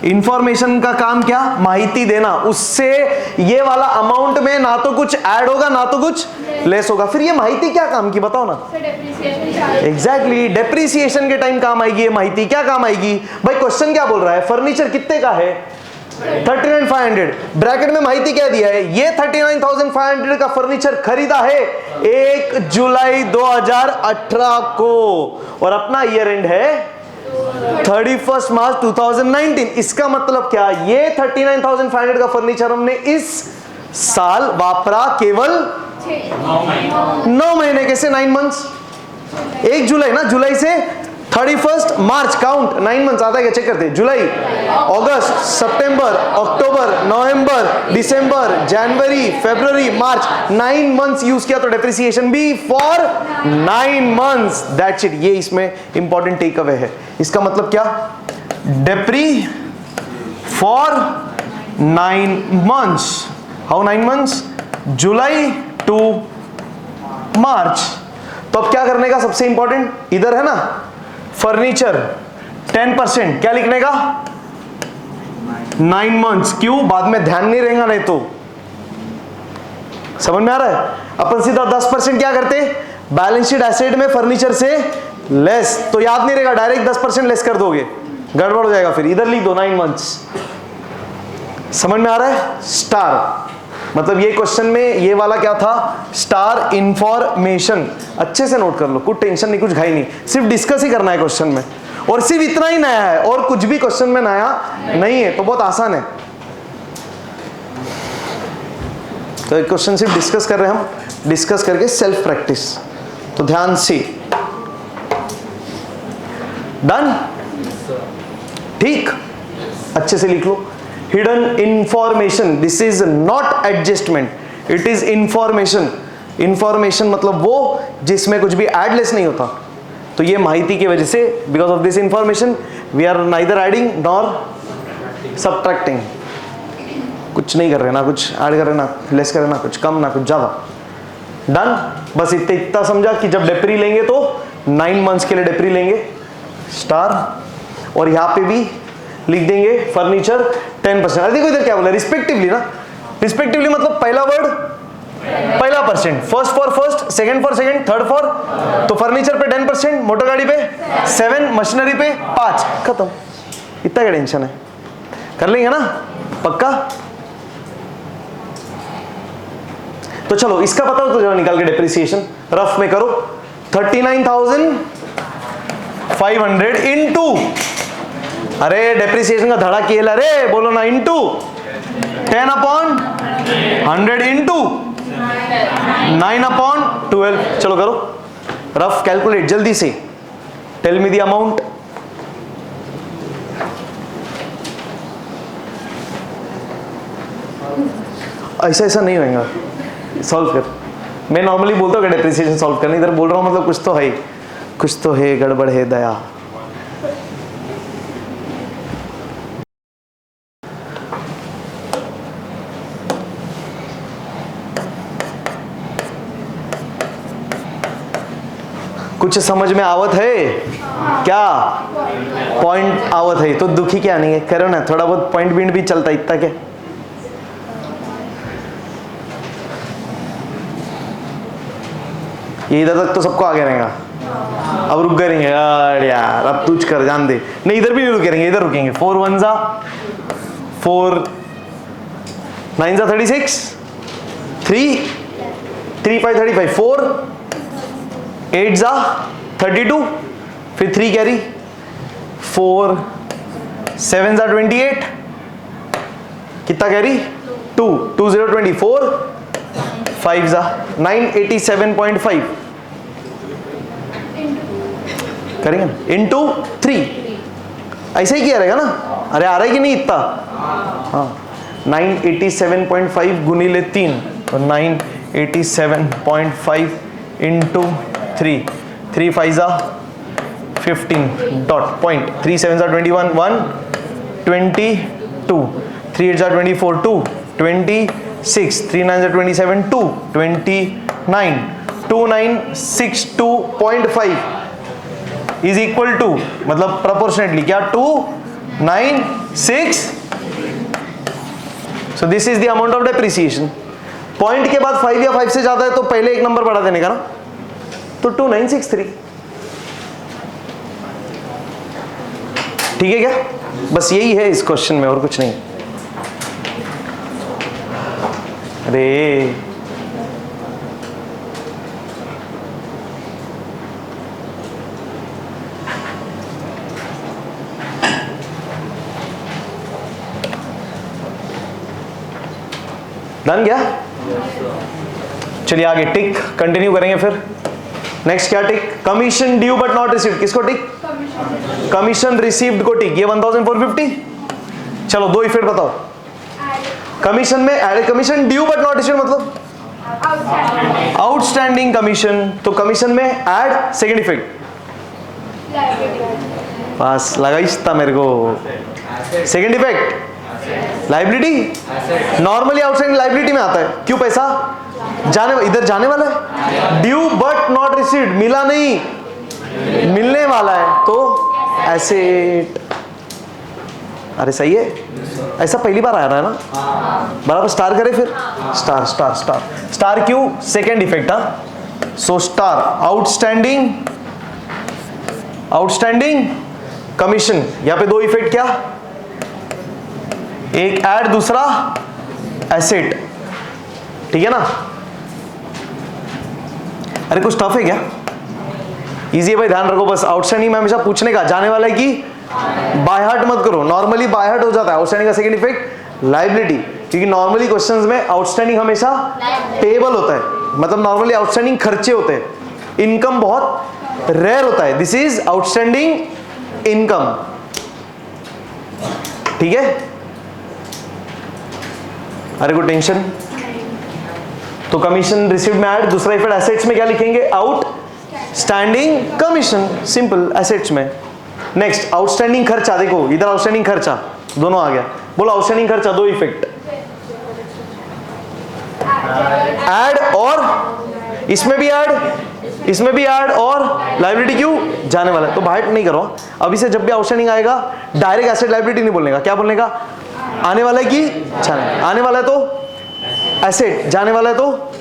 इंफॉर्मेशन का काम क्या, माहिती देना, उससे ये वाला अमाउंट में ना तो कुछ ऐड होगा ना तो कुछ लेस होगा। फिर ये माहिती क्या काम की बताओ ना, एग्जैक्टली डेप्रिसिएशन के टाइम काम आएगी ये माहिती। क्या काम आएगी भाई, क्वेश्चन क्या बोल रहा है, फर्नीचर कितने का है 39,500, ब्रैकेट में माहिती क्या दिया है, ये 39,500 का फर्नीचर खरीदा है 1 जुलाई 2018 को और अपना ईयर एंड है 31 मार्च 2019। इसका मतलब क्या, ये 39,500 का फर्नीचर हमने इस साल वापरा केवल 9 महीने, कैसे 9 मंथ्स, 1 जुलाई ना, जुलाई से 31 मार्च काउंट 9 मंथ्स आता है क्या, चेक करते हैं, जुलाई, अगस्त, सितंबर, अक्टूबर, नवंबर, दिसंबर, जनवरी, फरवरी, मार्च, 9 मंथ्स यूज किया, तो डेप्रिसिएशन भी फॉर 9 मंथ्स, दैट्स इट। ये इसमें इंपॉर्टेंट टेक अवे है। इसका मतलब क्या, डेप्री for 9 months, how 9 months, July to March. तो अब क्या करने का, सबसे इंपॉर्टेंट इधर है ना, फर्नीचर 10%, क्या लिखने का, 9 मंथ्स। क्यों, बाद में ध्यान नहीं रहेगा, नहीं तो समझ में आ रहा है। अपन सीधा 10% क्या करते, बैलेंस शीट एसेट में फर्नीचर से लेस, तो याद नहीं रहेगा, डायरेक्ट 10% लेस कर दोगे, गड़बड़ हो जाएगा। फिर इधर लिख दो 9 मंथ्स। समझ में आ रहा है। स्टार मतलब ये क्वेश्चन में ये वाला क्या था, स्टार इंफॉर्मेशन। अच्छे से नोट कर लो, कुछ टेंशन नहीं, कुछ घाई नहीं, सिर्फ डिस्कस ही करना है क्वेश्चन में, और सिर्फ इतना ही नया है और कुछ भी क्वेश्चन में नया नहीं है, तो बहुत आसान है। तो क्वेश्चन सिर्फ डिस्कस कर रहे हैं हम, डिस्कस करके सेल्फ प्रैक्टिस, तो ध्यान से, डन, ठीक, अच्छे से लिख लो। Hidden information, this is not adjustment, it is information. Information मतलब वो जिसमें कुछ भी एडलेस नहीं होता। तो ये माहिती की वजह से, because of this information we are neither adding nor subtracting, कुछ नहीं कर रहे, ना कुछ ऐड कर रहे, ना लेस कर रहे, ना कुछ कम ना कुछ ज्यादा। डन, बस इतना समझा कि जब डेप्री लेंगे तो 9 मंथ्स के लिए डेप्री लेंगे, स्टार, और यहाँ पे भी लिख देंगे फर्नीचर 10%। अरे देखो इधर क्या बोला, रिस्पेक्टिवली ना, रिस्पेक्टिवली मतलब पहला वर्ड पहला percent, first for first, second for second, third for, तो फर्नीचर पे 10%, मोटर गाड़ी पे 7, मशीनरी पे 5, खत्म। इतना क्या टेंशन है, कर लेंगे ना पक्का। तो चलो इसका बताओ तो जरा निकाल के डेप्रिसिएशन रफ में करो। 39,500 इनटू, अरे डेप्रिसिएशन का धड़ा केला रे बोलो ना, इनटू 10/100 इनटू 9/12। चलो करो रफ कैलकुलेट जल्दी से, टेल मी द अमाउंट। ऐसा ऐसा नहीं होगा, सॉल्व कर। मैं नॉर्मली बोलता हूँ कि डेप्रिसिएशन सॉल्व करने, इधर बोल रहा हूँ मतलब कुछ तो है, कुछ तो है, गड़बड़ है दया। कुछ समझ में आवत है क्या? पॉइंट आवत है तो दुखी क्या नहीं है, करो ना, थोड़ा बहुत पॉइंट बिंड भी चलता, इतना क्या। ये इधर तक तो सबको आगे रहेगा, अब रुक गए रहेंगे यार, अब तुझ कर जान दे। नहीं इधर भी नहीं रुकेंगे, इधर रुकेंगे। 4 1 जा 4 9 जा 36, 3 3 5 35, 4 8 जा 32, फिर 3 कैरी, 4 7 जा 28, कितना कैरी 2 2 0 24, 5 जा 987.5 करेंगे ना, इंटू 3। ऐसे ही किया रहेगा ना, अरे आ रहा है कि नहीं इतना? हाँ 987.5 गुनीले 3 तो 987.5 इंटू 3, 3 5 जा 15 डॉट पॉइंट, 3 7 जा 21 1 22, 3 8 जा 24 2 26, 3 9 जा 27 2 29, 2962.5 इज इक्वल टू, मतलब प्रोपोर्शनेटली क्या 2 9 6। सो this is the amount of depreciation. Point के बाद 5 या 5 से ज्यादा है तो पहले एक नंबर बढ़ा देने का ना, तो 2963। ठीक है क्या? बस यही है इस क्वेश्चन में, और कुछ नहीं। अरे डन क्या? चलिए आगे टिक कंटिन्यू करेंगे फिर। नेक्स्ट क्या tick? Commission due but not received, किसको टिक? कमीशन रिसीव्ड को टिक, ये 1450। चलो दो इफेक्ट बताओ। कमीशन में add, commission due but not received मतलब आउटस्टैंडिंग कमीशन, तो कमीशन में ऐड सेकंड इफेक्ट, बस लगाइस्ता मेरे को। Second effect liability, normally outstanding liability में आता है, क्यों? पैसा जाने, इधर जाने वाला है। ड्यू बट नॉट रिसीव्ड, मिला नहीं, मिलने वाला है, तो एसेट। अरे सही है, ऐसा पहली बार आ रहा है ना, बराबर स्टार करे फिर, स्टार स्टार स्टार स्टार, क्यों? Second effect. हाँ so star outstanding, outstanding commission, यहां पे दो इफेक्ट, क्या? एक ऐड, दूसरा एसेट, ठीक है ना? अरे कुछ टफ है क्या? इजी है भाई, ध्यान रखो बस। आउटस्टैंडिंग में हमेशा पूछने का, जाने वाला है कि बाय हार्ट मत करो, नॉर्मली बाय हार्ट हो जाता है। आउटस्टैंडिंग का सेकंड इफेक्ट लायबिलिटी, क्योंकि नॉर्मली क्वेश्चंस में आउटस्टैंडिंग हमेशा पेएबल होता है, मतलब नॉर्मली आउटस्टैंडिंग खर्चे होते हैं, इनकम बहुत रेयर होता है। दिस इज आउटस्टैंडिंग इनकम, ठीक है? अरे कोई टेंशन? तो कमीशन रिसीव्ड में ऐड, दूसरा इफेक्ट एसेट्स में क्या लिखेंगे? Out standing commission, simple assets में। नेक्स्ट आउटस्टैंडिंग खर्चा, देखो इधर आउटस्टैंडिंग खर्चा दोनों आ गया, बोलो आउटस्टैंडिंग खर्चा, दो इफेक्ट, ऐड और इसमें भी ऐड, इसमें भी ऐड, और लायबिलिटी क्यों? जाने वाला है, तो बाहर नहीं करो। अभी से जब भी आउटस्टैंडिंग आएगा डायरेक्ट एसेट लायबिलिटी नहीं बोलने का, क्या बोलने का? आने वाला है कि जाने, आने वाला है तो एसेट, जाने वाला है तो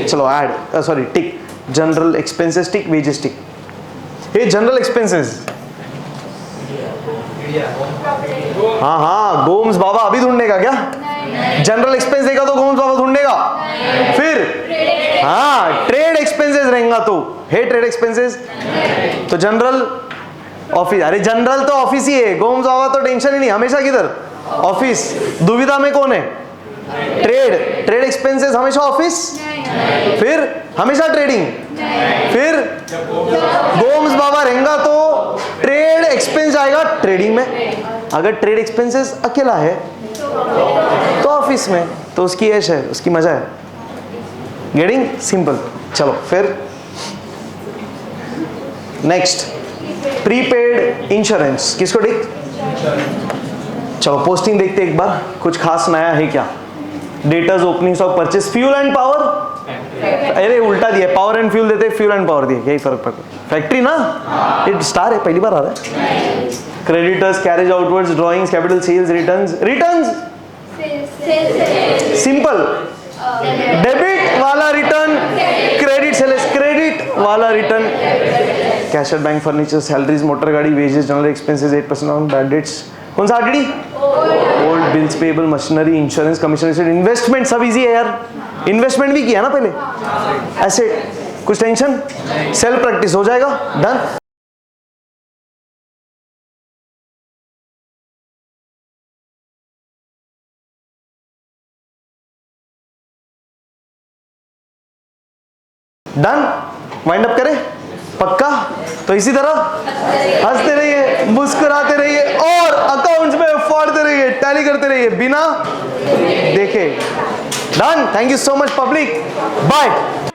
चलो ऐड, सॉरी टिक, जनरल एक्सपेंसेस टिक, वेजेस टिक। ये जनरल एक्सपेंसेस, हाँ हाँ गोम्स बाबा अभी ढूंढने का क्या? जनरल एक्सपेंस देगा तो गोम्स बाबा ढूंढने का, फिर हाँ, ट्रेड एक्सपेंसेस रहेगा तो है ट्रेड एक्सपेंसेस। तो जनरल ऑफिस, अरे जनरल तो ऑफिस ही है, गोम्स आवा तो टेंशन ही नहीं, हमेशा किधर ऑफिस। दुविधा में कौन है? ट्रेड। ट्रेड एक्सपेंसेस हमेशा ऑफिस, फिर हमेशा ट्रेडिंग, फिर गोम्स बाबा रहेगा तो ट्रेड एक्सपेंस आएगा ट्रेडिंग में। अगर ट्रेड एक्सपेंसेस अकेला है तो ऑफिस में, तो उसकी ऐश है, उसकी मजा है। Getting simple. चलो फिर नेक्स्ट, प्रीपेड इंश्योरेंस किसको टिक? चलो पोस्टिंग देखते एक बार, कुछ खास नया है क्या? Debtors openings of purchase, fuel and power, अरे उल्टा दिया, पावर एंड फ्यूल देते, फ्यूल एंड पावर दिए, यही फर्क पड़ता है। फैक्ट्री ना, ये स्टार है, पहली बार आ रहा है। Creditors, carriage outwards, drawings, capital, sales, returns. Returns simple, debit वाला रिटर्न, क्रेडिट सेल्स, क्रेडिट वाला return, cash at bank, furniture, salaries, motor गाड़ी, wages, general expenses 8% on, bad debts. कौन सा RTD? Old bills payable, machinery, insurance, commission, investment सब easy है यार, investment भी किया ना पहले, एसेट, कुछ टेंशन, सेल्फ प्रैक्टिस हो जाएगा, डन। डन, वाइंड अप करें पक्का? तो इसी तरह हंसते रहिए, मुस्कुराते रहिए और अकाउंट्स में फाड़ते रहिए, टैली करते रहिए बिना देखे। Done, thank you so much public, bye.